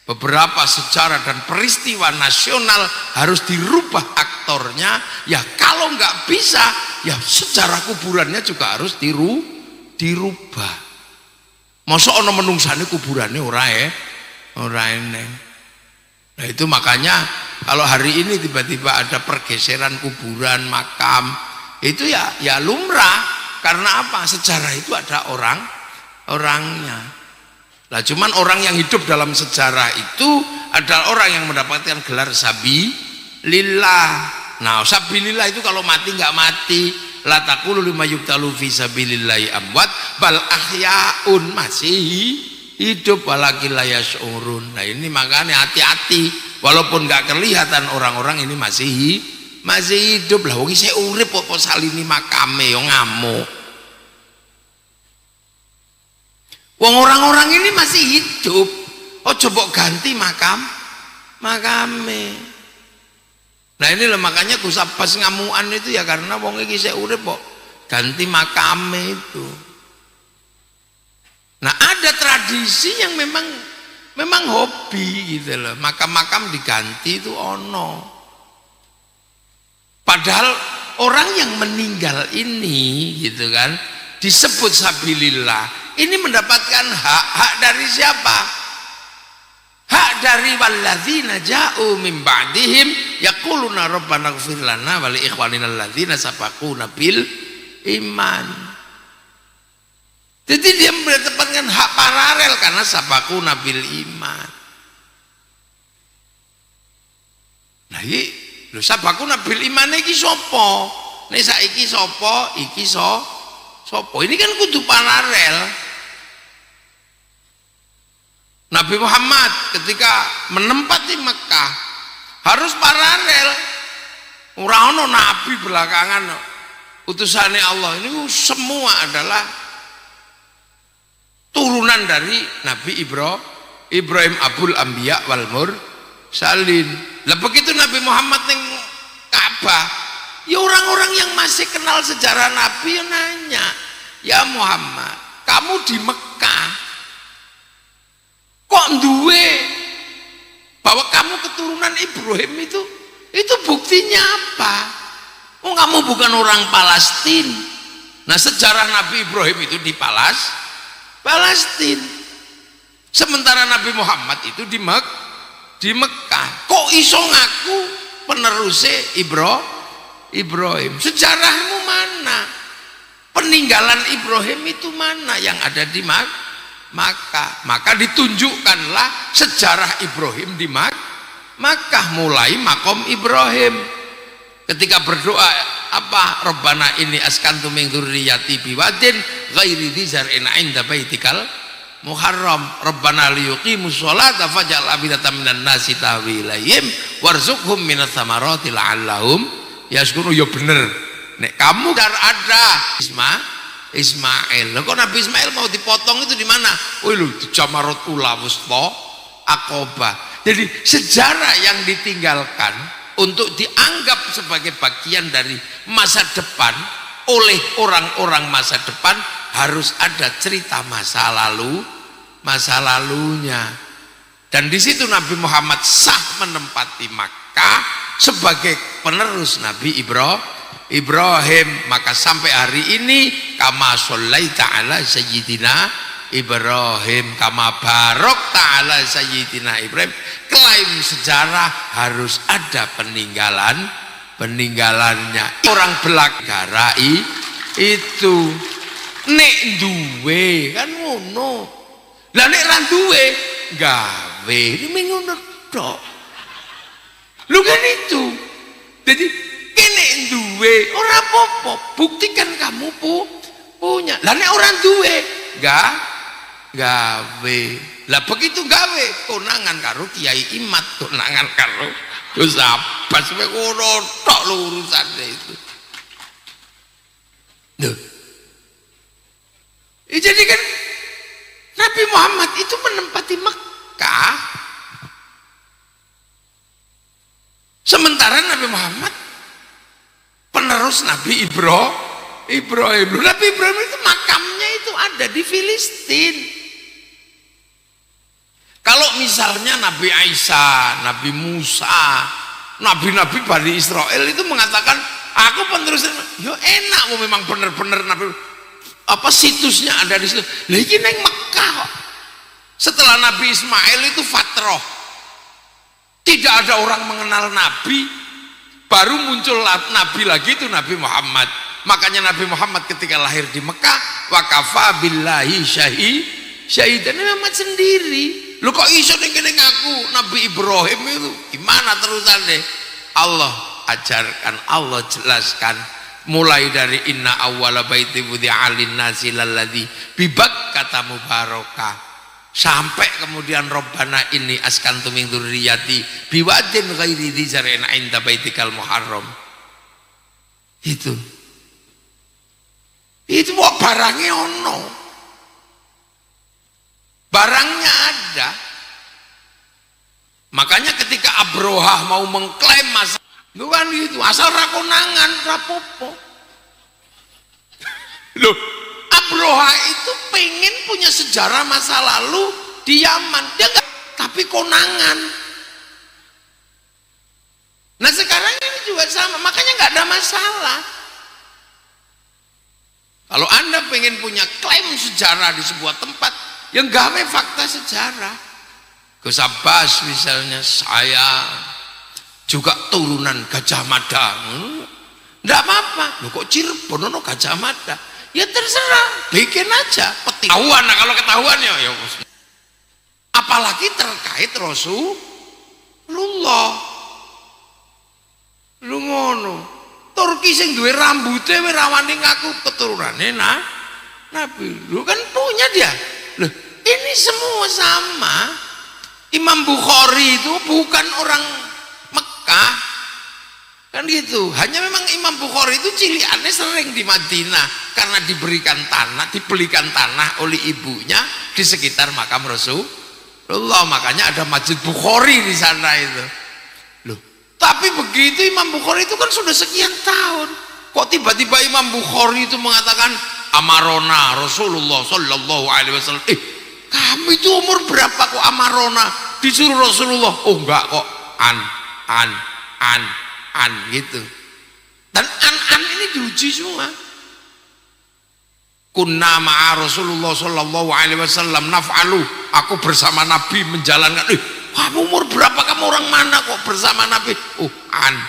beberapa sejarah dan peristiwa nasional harus dirubah aktornya, ya kalau nggak bisa, ya sejarah kuburannya juga harus dirubah. Masa ono menungsane kuburannya ora eneng. Nah itu makanya kalau hari ini tiba-tiba ada pergeseran kuburan, makam, itu ya lumrah. Karena apa? Sejarah itu ada orangnya. Lah cuman orang yang hidup dalam sejarah itu adalah orang yang mendapatkan gelar sabilillah. Nah, sabilillah itu kalau mati nggak mati. La taqulu lima yuqtalu fi sabilillahi amwat bal ahyaun, masih hidup walakin la yash'urun. Nah ini makanya hati-hati, walaupun nggak kelihatan orang-orang ini masih hidup. Lah wong isih urip kok salini makame yo ngamuk. Wong orang-orang ini masih hidup, coba ganti makame. Nah inilah makanya Gus Abbas ngamuan itu ya karena wong iki isih urip kok ganti makame itu. Nah ada tradisi yang memang hobi gitu loh, makam-makam diganti itu ono. Padahal orang yang meninggal ini gitu kan disebut sabilillah, ini mendapatkan hak dari siapa? Hak dari walladzina ja'u min ba'dihim yaquluna rabbana ighfir lana wa li ikhwanina alladzina sabaquna bil iman. Jadi dia mendapatkan hak paralel karena sabaquna bil iman. Nah iki lho sabaquna bil iman iki sapa? Nek saiki sapa? Iki sapa? Ini kan kudu paralel. Nabi Muhammad ketika menempati Mekah harus paralel. Ora ono nabi belakangan utusannya Allah ini semua adalah turunan dari Nabi Ibrahim Abul Anbiya wal Mursalin. Lah begitu Nabi Muhammad ning Ka'bah, ya orang-orang yang masih kenal sejarah Nabi ya nanya, "Ya Muhammad, kamu di Mekah kok duwe bahwa kamu keturunan Ibrahim itu buktinya apa? Oh, kamu bukan orang Palestina." Nah, sejarah Nabi Ibrahim itu di Palestina. Sementara Nabi Muhammad itu di Mekah. Kok iso ngaku penerusnya Ibrahim? Sejarahmu mana? Peninggalan Ibrahim itu mana yang ada di Maka ditunjukkanlah sejarah Ibrahim di Makkah, mulai makom Ibrahim ketika berdoa apa, Rabbana ini askantu min dzurriyyati biwadin ghairi dzi zar'in 'inda baitikal muharram Rabbana liyuqimus sholata faj'al afidatan minan nasi tahwi ilaihim warzuqhum minats tsamarati la'allahum yashkurun. Ya bener, nek kamu ada Ismail. Kok Nabi Ismail mau dipotong itu di mana? Oh lho, di Jamarat Ula Wusta Aqabah. Jadi sejarah yang ditinggalkan untuk dianggap sebagai bagian dari masa depan oleh orang-orang masa depan harus ada cerita masa lalunya. Dan di situ Nabi Muhammad sah menempati Makkah sebagai penerus Nabi Ibrahim. Maka sampai hari ini kama shallaita ala sayyidina Ibrahim kama barokta ala sayyidina Ibrahim, klaim sejarah harus ada peninggalannya. Orang belakang itu nek duwe kan ngono. Lah nek ra duwe gawe ini ngono tok. Lu kan itu. Jadi kene duwe ora apa-apa, buktikan kamu punya. Lah nek orang duwe gawe. Lah begitu gawe konangan karo Kiai Imat, konangan karo Gus Abbas, kowe ngono tok lho urusane itu. Duh. Jadi kan Nabi Muhammad itu menempati Mekah, sementara Nabi Muhammad penerus Nabi Ibrahim. Nabi Ibrahim itu makamnya itu ada di Filistin. Kalau misalnya Nabi Isa, Nabi Musa, nabi-nabi Bani Israel itu mengatakan aku penerus, yo enak, memang benar-benar Nabi situsnya ada di situ. Lah iki neng Mekah kok. Setelah Nabi Ismail itu fatroh, tidak ada orang mengenal Nabi, baru muncul Nabi lagi itu Nabi Muhammad. Makanya Nabi Muhammad ketika lahir di Mekah, wakafa billahi syahidan, Muhammad sendiri. Lu kok iso ning kene ngaku Nabi Ibrahim itu gimana terusannya? Allah ajarkan, Allah jelaskan mulai dari inna awwala baiti wudi'a lin-nasi lalladzi bi Bakkata mubarakah sampai kemudian Rabbana ini askantu min dzurriyyati biwadin ghairi dzi zar'in 'inda baitikal muharram. Itu kok barangnya ono, barangnya ada. Makanya ketika Abrohah mau mengklaim masa itu kan itu asal rakonangan rapopo. Loh, Abrohah itu pengen punya sejarah masa lalu di Yaman, dia enggak, tapi konangan. Nah sekarang ini juga sama, makanya nggak ada masalah. Kalau Anda pengen punya klaim sejarah di sebuah tempat, yang gawe fakta sejarah. Gus Abbas misalnya, saya juga turunan Gajah Mada. Enggak apa-apa. Loh kok Cirebon ono Gajah Mada? Ya terserah, bikin aja. Ketahuan, nah kalau ketahuan ya. Apalagi terkait Rasulullah. Lu ngono. Turki sing duwe rambute wis rawani ngaku keturunane Nabi. Lu kan punya dia. Loh, ini semua sama. Imam Bukhari itu bukan orang Mekah. Kan gitu. Hanya memang Imam Bukhari itu ciliannya sering di Madinah karena diberikan tanah, dibelikan tanah oleh ibunya di sekitar makam Rasulullah. Makanya ada Masjid Bukhari di sana itu. Loh, tapi begitu Imam Bukhari itu kan sudah sekian tahun. Kok tiba-tiba Imam Bukhari itu mengatakan amarona Rasulullah sallallahu alaihi wasallam. Kamu itu umur berapa kok amarona disuruh Rasulullah? Oh enggak kok, an gitu. Dan an ini diuji semua. Kunna ma'a Rasulullah sallallahu alaihi wasallam naf'alu. Aku bersama Nabi menjalankan. Kamu umur berapa, kamu orang mana kok bersama Nabi? Oh an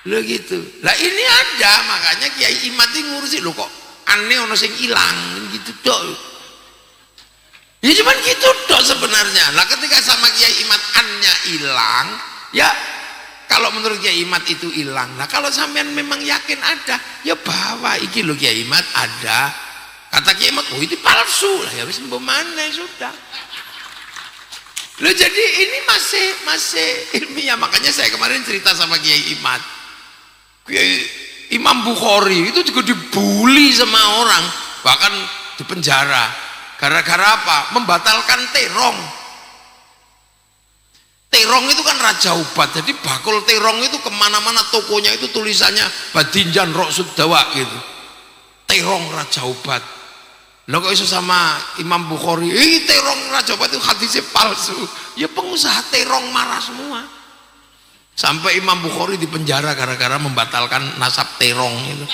lo gitu. Lah ini ada, makanya Kiai Imad ini ngurusi lo kok aneh ono sing ilang gitu dok. Ya cuman gitu dok sebenarnya. Lah ketika sama Kiai Imad annya hilang, ya kalau menurut Kiai Imad itu hilang. Nah kalau sampean memang yakin ada, ya bawa iki lo Kiai Imad ada. Kata Kiai Imad, oh itu palsu lah ya wis mbok maneh sudah. Lo jadi ini masih ilmiah. Makanya saya kemarin cerita sama Kiai Imad. Kiai Imam Bukhari itu juga dibully sama orang, bahkan dipenjara. Gara-gara apa? Membatalkan terong. Terong itu kan Raja Ubat. Jadi bakul terong itu kemana-mana tokonya itu tulisannya Badinjan Roksud Dawa gitu. Terong Raja Ubat. Lah kok iso sama Imam Bukhari? Terong Raja Ubat itu hadisnya palsu. Ya pengusaha terong marah semua. Sampai Imam Bukhari dipenjara gara-gara membatalkan nasab terong itu.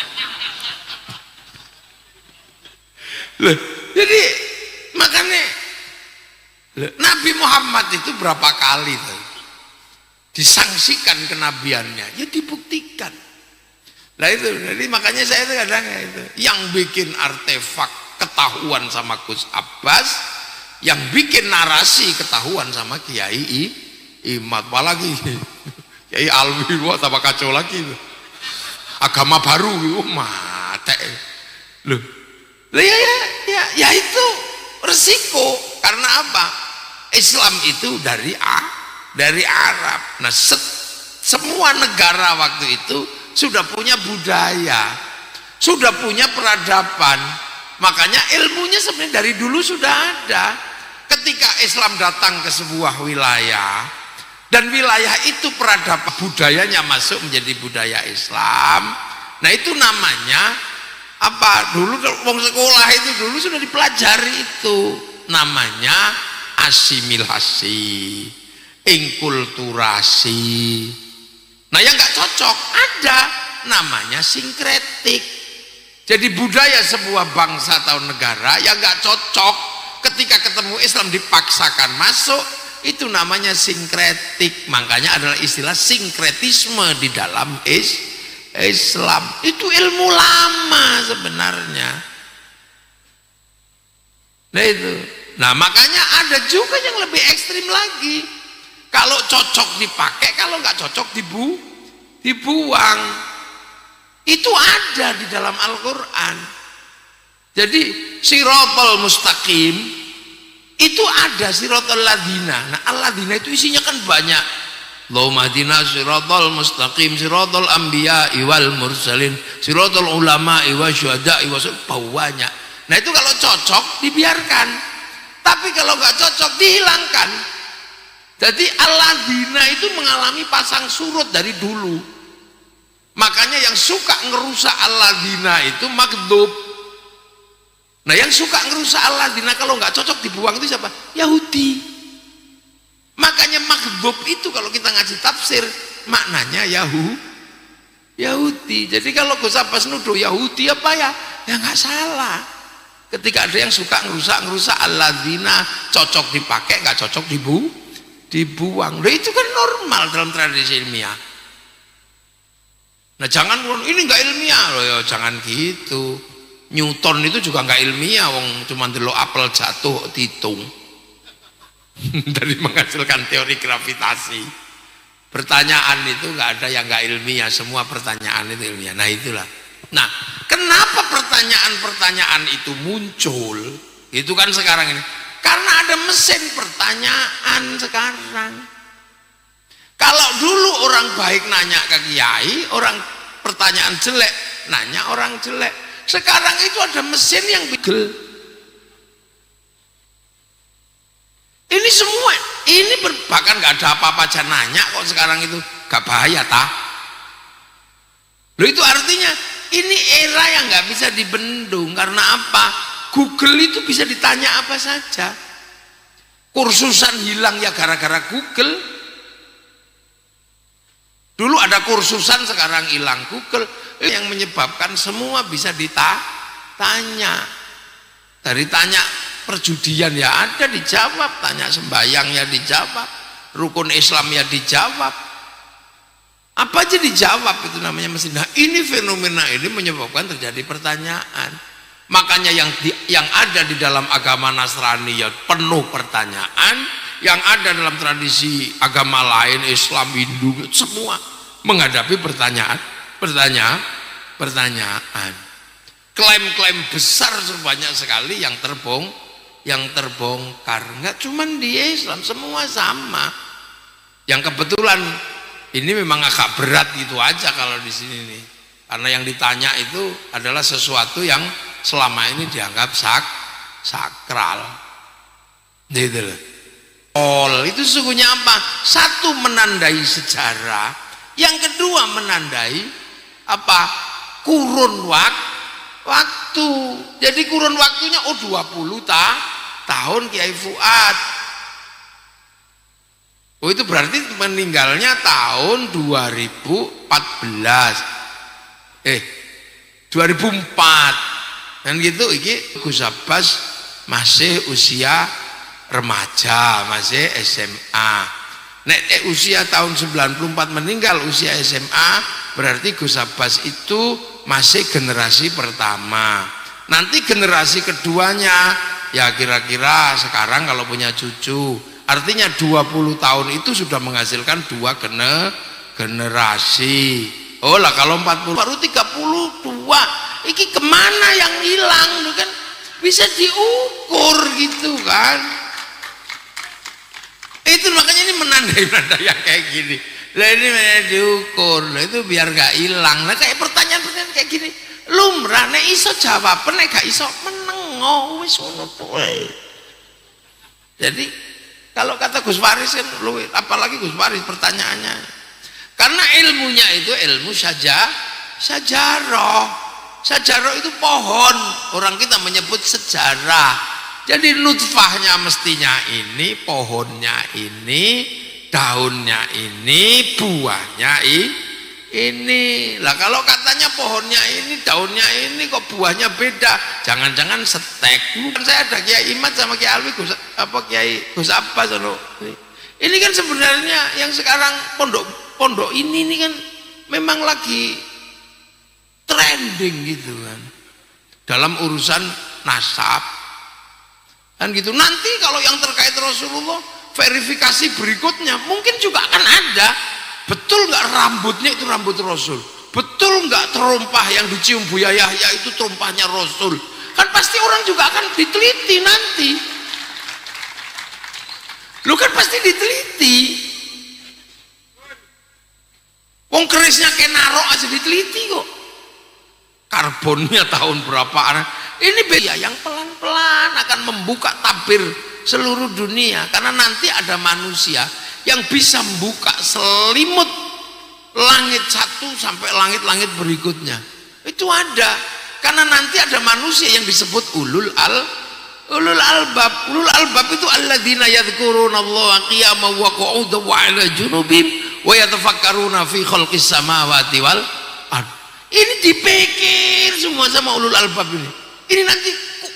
Loh, jadi makanya Nabi Muhammad itu berapa kali tuh disangsikan kenabiannya, ya dibuktikan. Nah itu, jadi makanya saya itu kadang itu yang bikin artefak ketahuan sama Gus Abbas, yang bikin narasi ketahuan sama Kiai Imad, apalagi Kiai Alwi, wah tambah kacau lagi itu. Agama baru, mate. Loh, ya itu resiko. Karena apa? Islam itu dari Arab. Nah, semua negara waktu itu sudah punya budaya, sudah punya peradaban. Makanya ilmunya sebenarnya dari dulu sudah ada. Ketika Islam datang ke sebuah wilayah, dan wilayah itu peradaban budayanya masuk menjadi budaya Islam. Nah itu namanya apa? Dulu wong sekolah itu dulu sudah dipelajari itu. Namanya asimilasi, inkulturasi. Nah yang nggak cocok ada namanya sinkretik. Jadi budaya sebuah bangsa atau negara yang nggak cocok ketika ketemu Islam dipaksakan masuk, itu namanya sinkretik. Makanya adalah istilah sinkretisme di dalam Islam. Itu ilmu lama sebenarnya. Nah itu. Nah makanya ada juga yang lebih ekstrim lagi. Kalau cocok dipakai, kalau nggak cocok dibuang. Itu ada di dalam Al-Quran. Jadi siratal mustaqim itu ada siratal ladina. Nah al-ladina itu isinya kan banyak. Allahumma hdina siratal mustaqim siratal anbiya wal mursalin siratal ulama wa syuhada wa banyak. Nah itu kalau cocok dibiarkan, tapi kalau nggak cocok dihilangkan. Jadi al-ladina itu mengalami pasang surut dari dulu. Makanya yang suka ngerusak al-ladina itu maghdub. Nah yang suka ngerusak al-ladina kalau nggak cocok dibuang itu siapa? Yahudi. Makanya maghdub itu kalau kita ngaji tafsir maknanya Yahudi. Jadi kalau Gus Abbas nuduh Yahudi apa ya? Ya nggak salah. Ketika ada yang suka ngerusak alladzina cocok dipakai, nggak cocok dibuang. Loh, itu kan normal dalam tradisi ilmiah. Nah jangan ini nggak ilmiah loh ya, jangan gitu. Newton itu juga nggak ilmiah, wong cuma delok apel jatuh dihitung dari menghasilkan teori gravitasi. Pertanyaan itu nggak ada yang nggak ilmiah, semua pertanyaan itu ilmiah. Nah itulah. Nah kenapa pertanyaan-pertanyaan itu muncul? Itu kan sekarang ini karena ada mesin pertanyaan sekarang. Kalau dulu orang baik nanya ke kiai, orang pertanyaan jelek nanya orang jelek. Sekarang itu ada mesin yang bigel. Ini semua, ini bahkan nggak ada apa-apa aja nanya kok sekarang itu, gak bahaya tah? Loh itu artinya ini era yang nggak bisa dibendung. Karena apa? Google itu bisa ditanya apa saja. Kursusan hilang ya gara-gara Google. Dulu ada kursusan, sekarang hilang Google. Yang menyebabkan semua bisa ditanya. Dari tanya perjudian ya ada dijawab, tanya sembahyang ya dijawab, rukun Islam ya dijawab, apa aja dijawab. Itu namanya mesin. Nah ini fenomena ini menyebabkan terjadi pertanyaan. Makanya yang ada di dalam agama Nasrani ya penuh pertanyaan, yang ada dalam tradisi agama lain, Islam, Hindu, semua menghadapi pertanyaan. Klaim-klaim besar sebanyak sekali yang terbongkar. Nggak cuma di Islam, semua sama. Yang kebetulan ini memang agak berat gitu aja kalau di sini nih, karena yang ditanya itu adalah sesuatu yang selama ini dianggap sakral. Gitu loh. Itu sesungguhnya apa? Satu, menandai sejarah. Yang kedua, menandai apa? Kurun waktu. Jadi kurun waktunya 20 tahun Kiai Fuad. Oh itu berarti meninggalnya tahun 2004. Dan gitu iki Gus Abbas masih usia remaja, masih SMA. Nek usia tahun 94 meninggal usia SMA, berarti Gus Abbas itu masih generasi pertama. Nanti generasi keduanya ya kira-kira sekarang kalau punya cucu, artinya 20 tahun itu sudah menghasilkan 2 generasi. Oh lah kalau 40 baru 32. Iki kemana yang hilang kan? Bisa diukur gitu kan. Itu makanya ini menandai yang kayak gini. Lah ini diukur, lah itu biar gak hilang. Nah kayak pertanyaan-pertanyaan kayak gini lumrah, nek iso jawab, nek gak iso menengo wis ngono wae. Jadi kalau kata Gus Faris kan apalagi Gus Faris pertanyaannya. Karena ilmunya itu ilmu sajarah. Sajarah itu pohon, orang kita menyebut sejarah. Jadi nutfahnya mestinya ini, pohonnya ini, daunnya ini, buahnya ini. Lah kalau katanya pohonnya ini, daunnya ini, kok buahnya beda? Jangan-jangan setek. Kan saya ada Kiai Imat sama Kiai Alwi, Kiai Gus Abbas. Ini kan sebenarnya yang sekarang pondok ini kan memang lagi trending gitu kan dalam urusan nasab kan gitu. Nanti kalau yang terkait Rasulullah verifikasi berikutnya mungkin juga akan ada, betul nggak rambutnya itu rambut Rasul, betul nggak terompah yang dicium Buya Yahya itu terompahnya Rasul, kan pasti orang juga akan diteliti nanti. Lu kan pasti diteliti, wong kerisnya kayak narok aja diteliti kok, karbonnya tahun berapa. Ini beda yang pelan-pelan akan membuka tabir seluruh dunia, karena nanti ada manusia yang bisa membuka selimut langit satu sampai langit-langit berikutnya. Itu ada, karena nanti ada manusia yang disebut ulul Ulul albab itu alladzina yadhkurunallaha qiyaman wa qu'udan wa 'ala junubihim wa yatafakkaruna fi khalqis samawati wal ard. Ini dipikir semua sama ulul albab ini. Ini nanti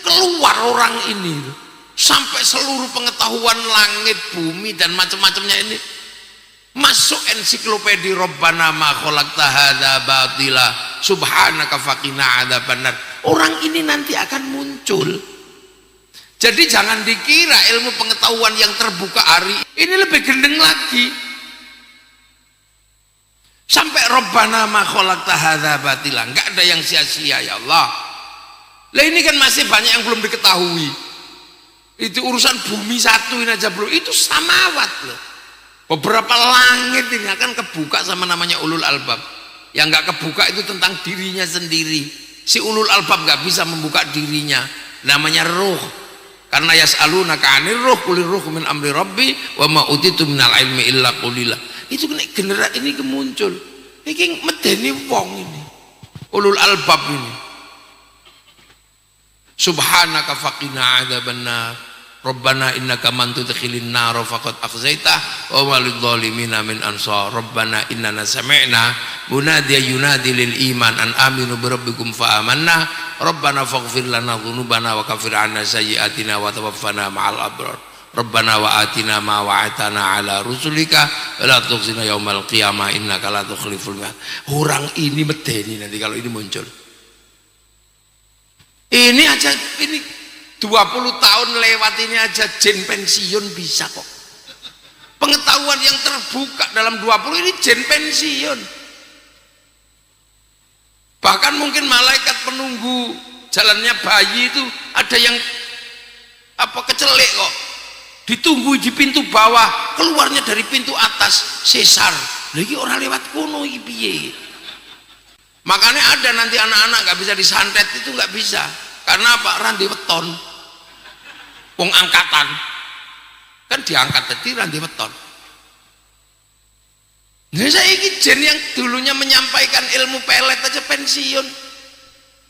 keluar orang ini sampai seluruh pengetahuan langit, bumi dan macam-macamnya ini masuk ensiklopedia Rabbana ma khalaqta hadza batila subhanaka faqina adzabannar. Orang ini nanti akan muncul. Jadi jangan dikira ilmu pengetahuan yang terbuka hari ini lebih gendeng lagi. Sampai Rabbana ma khalaqta hadza batila, enggak ada yang sia-sia ya Allah. Lah ini kan masih banyak yang belum diketahui. Itu urusan bumi satu ini aja belum, itu samawat loh. Beberapa langit ini akan kebuka sama namanya ulul albab. Yang enggak kebuka itu tentang dirinya sendiri. Si ulul albab enggak bisa membuka dirinya, namanya ruh. Karena yas'alunaka 'anir ruh qulir ruh min amri rabbi wa ma utitu minal ilmi illa qalila. Itu kena generasi ini kemuncul. Iki medeni wong ini. Ulul albab ini. Subhanaka faqina adzabannar. Rabbana innaka man tudkhilin nar faqad akhzaitah wa walidh dhalimin min ansar. Rabbana innana sami'na munadiyan yunadi lil iman an aminu bi rabbikum fa amanna. Rabbana faghfir lana dhunubana wa kaffir 'anna sayyi'atina wa tawaffana ma'al abrar. Rabbana wa atina ma wa'atana 'ala rusulika wa la tukhzina yaumal qiyamah innaka la tukhliful mi'ad. Orang ini medeni nanti kalau ini muncul. Ini aja ini 20 tahun lewat ini aja jin pensiun bisa kok. Pengetahuan yang terbuka dalam 20 ini jin pensiun. Bahkan mungkin malaikat penunggu jalannya bayi itu ada yang kecelek kok. Ditunggu di pintu bawah, keluarnya dari pintu atas sesar. Lagi orang lewat kono iki piye? Makanya ada nanti anak-anak nggak bisa disantet, itu nggak bisa. Karena apa? Randi weton. Wong angkatan kan diangkat tadi randi weton. Nah saya ini jen yang dulunya menyampaikan ilmu pelet aja pensiun.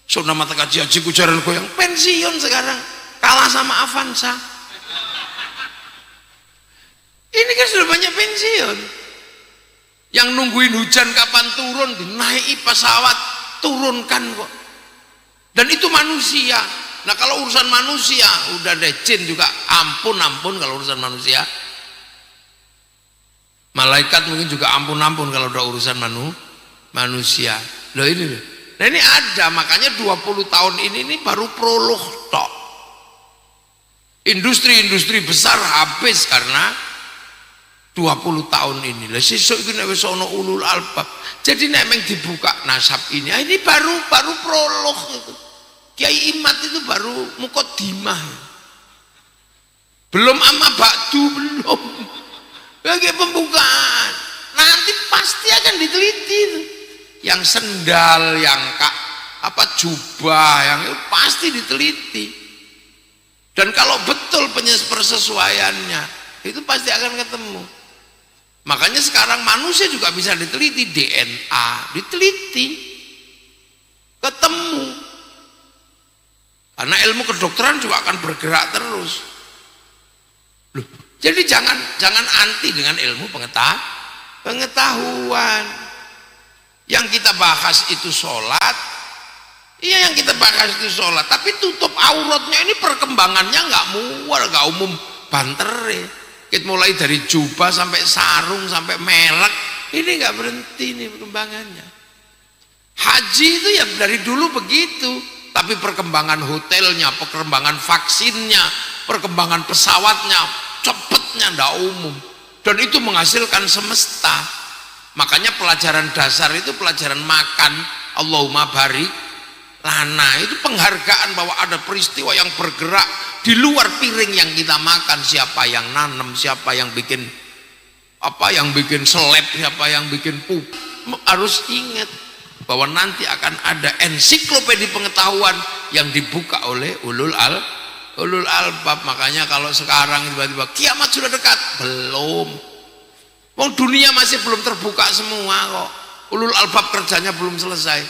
Sudah mata kaji haji kujaran goyang pensiun sekarang kalah sama Avanza. Ini kan sudah banyak pensiun. Yang nungguin hujan kapan turun, dinaiki pesawat turunkan kok. Dan itu manusia. Nah kalau urusan manusia udah deh jin juga ampun kalau urusan manusia. Malaikat mungkin juga ampun kalau udah urusan manusia. Loh ini loh. Nah ini ada, makanya 20 tahun ini baru prolog tok. Industri-industri besar habis karena 20 tahun ini. Lah sesuk iki nek wis ana ulul albab. Jadi nek meng dibuka nasab ini baru prolog itu. Kiai Imat itu baru mukodimah, belum amma ba'du, belum bagi pembukaan. Nanti pasti akan diteliti yang sendal, yang jubah, yang itu pasti diteliti. Dan kalau betul persesuaiannya itu pasti akan ketemu. Makanya sekarang manusia juga bisa diteliti, DNA diteliti, ketemu. Karena ilmu kedokteran juga akan bergerak terus. Loh, jadi jangan anti dengan ilmu pengetahuan. Yang kita bahas itu sholat, iya yang kita bahas itu sholat, tapi tutup auratnya ini perkembangannya nggak umum bantere. Kita mulai dari jubah sampai sarung sampai merek, ini nggak berhenti nih perkembangannya. Haji itu ya dari dulu begitu. Tapi perkembangan hotelnya, perkembangan vaksinnya, perkembangan pesawatnya, cepetnya ndak umum. Dan itu menghasilkan semesta. Makanya pelajaran dasar itu pelajaran makan, Allahumma barik lana. Itu penghargaan bahwa ada peristiwa yang bergerak di luar piring yang kita makan. Siapa yang nanam, siapa yang bikin seleb, siapa yang bikin pup. Harus ingat bahwa nanti akan ada ensiklopedia pengetahuan yang dibuka oleh ulul albab. Makanya kalau sekarang tiba-tiba kiamat sudah dekat, belum. Wong dunia masih belum terbuka semua kok. Ulul albab kerjanya belum selesai.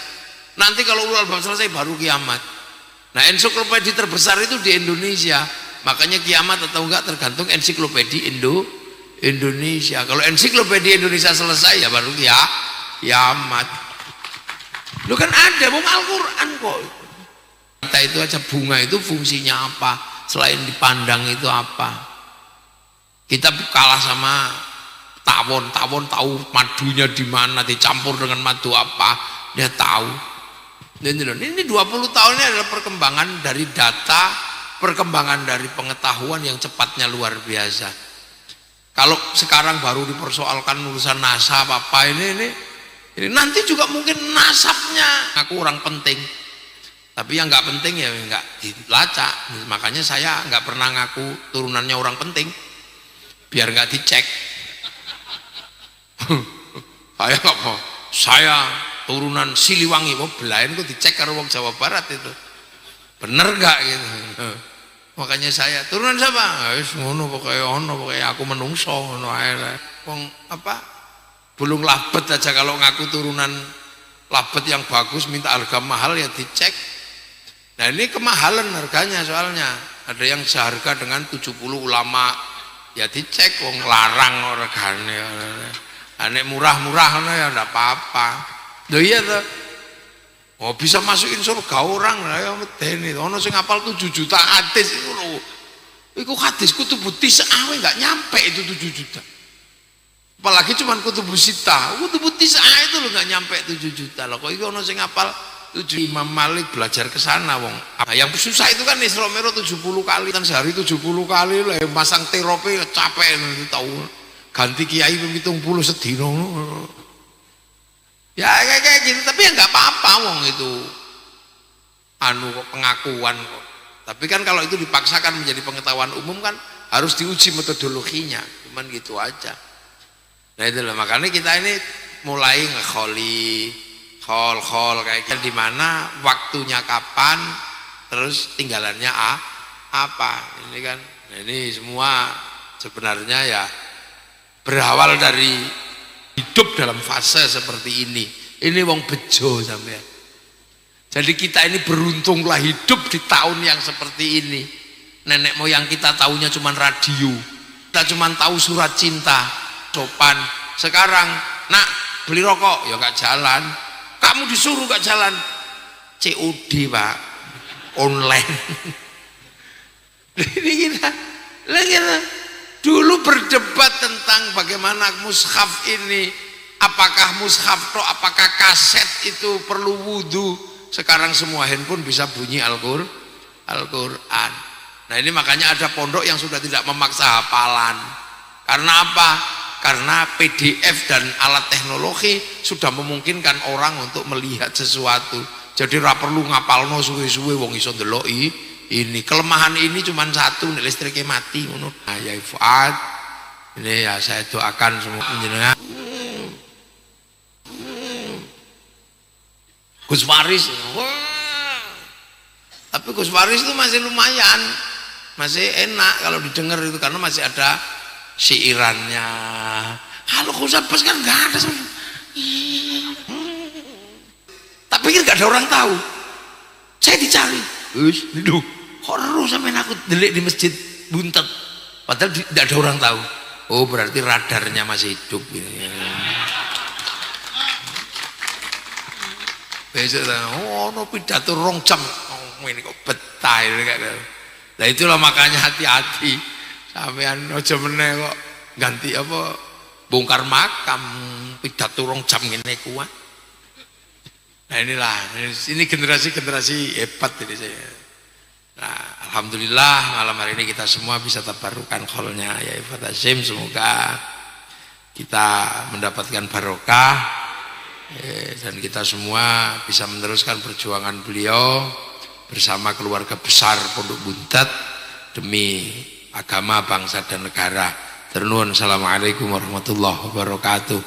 Nanti kalau ulul albab selesai baru kiamat. Nah, ensiklopedia terbesar itu di Indonesia. Makanya kiamat atau enggak tergantung ensiklopedia Indonesia. Kalau ensiklopedia Indonesia selesai ya baru ya kiamat. Lu kan ada bung Al-Quran kok. Kita itu aja bunga itu fungsinya apa? Selain dipandang itu apa? Kita kalah sama tawon. Tawon tahu madunya di mana, dicampur dengan madu apa, dia tahu. Ini 20 tahun ini adalah perkembangan dari data, perkembangan dari pengetahuan yang cepatnya luar biasa. Kalau sekarang baru dipersoalkan urusan NASA apa ini nanti juga mungkin nasabnya aku orang penting. Tapi yang nggak penting ya nggak dilacak. Makanya saya nggak pernah ngaku turunannya orang penting, biar nggak dicek. Saya nggak mau. Saya turunan Siliwangi, mau belain kok dicek karo wong Jawa Barat itu. Bener nggak gitu? Makanya saya turunan siapa? Wis ngono pokoke aku menungso ngono ae. Wong apa? Bulung labet aja kalau ngaku turunan labet yang bagus minta harga mahal ya dicek. Nah ini kemahalan harganya soalnya ada yang seharga dengan 70 ulama ya dicek wong larang regane. Nek murah-murah ya ndak apa-apa. Lho iya toh. Oh bisa masukin surga orang lah ya medeni. Ono sing hafal 7 juta hadis itu lho. Iku hadis kutubu tis'ah enggak nyampe itu 7 juta. Apalagi cuman kutubu sita. Kutubu tis'ah itu lho enggak nyampe 7 juta. Loh kok iku ono sing hafal 7. Imam Malik belajar ke sana wong. Yang susah itu kan Isra Mi'raj 70 kali kan sehari 70 kali lah masang terope capek itu tahu. Ganti kiai 70 sedina. Ya kayak gitu, tapi ya nggak apa-apa wong itu kok pengakuan kok. Tapi kan kalau itu dipaksakan menjadi pengetahuan umum kan harus diuji metodologinya, cuman gitu aja. Nah itulah makanya kita ini mulai ngekholi khol kayak gitu, dimana waktunya kapan, terus tinggalannya apa ini kan. Nah, ini semua sebenarnya ya berawal dari hidup dalam fase seperti ini. Ini wong bejo sampean. Jadi kita ini beruntunglah hidup di tahun yang seperti ini. Nenek moyang kita tahunya cuma radio. Kita cuma tahu surat cinta, sopan. Sekarang, nak beli rokok, ya gak jalan. Kamu disuruh gak jalan. COD Pak, online. Ini kita, dulu berdebat tentang bagaimana mushaf ini, apakah mushaf atau apakah kaset itu perlu wudhu. Sekarang semua handphone bisa bunyi Al-Quran. Nah ini makanya ada pondok yang sudah tidak memaksa hafalan. Karena apa? Karena PDF dan alat teknologi sudah memungkinkan orang untuk melihat sesuatu. Jadi ra perlu ngapalno suwe-suwe wong iso ndelok ini. Kelemahan ini cuma satu, nek listriknya mati ngono. Nah, ya Fuad, ini ya saya doakan semua penjenengan. Gus Faris, tapi Gus Faris itu masih lumayan, masih enak kalau didengar itu karena masih ada siirannya. Kalau Gus Abbas kan nggak ada, tapi kan nggak ada orang tahu. Saya dicari, Duh, horor sampai aku delik di masjid Buntet, padahal tidak ada orang tahu. Oh berarti radarnya masih hidup. Besok no pidato rong jam, ini kok betah ini kayak. Nah itulah makanya hati-hati, sampean aja meneh kok ganti apa bongkar makam pidato rong jam gini kuat. Nah inilah, ini generasi hebat ini saya. Nah alhamdulillah malam hari ini kita semua bisa tabarukan kholnya ya Ifat Hashim, semoga kita mendapatkan barokah. Dan kita semua bisa meneruskan perjuangan beliau bersama keluarga besar Pondok Buntet demi agama, bangsa dan negara. Assalamualaikum warahmatullahi wabarakatuh.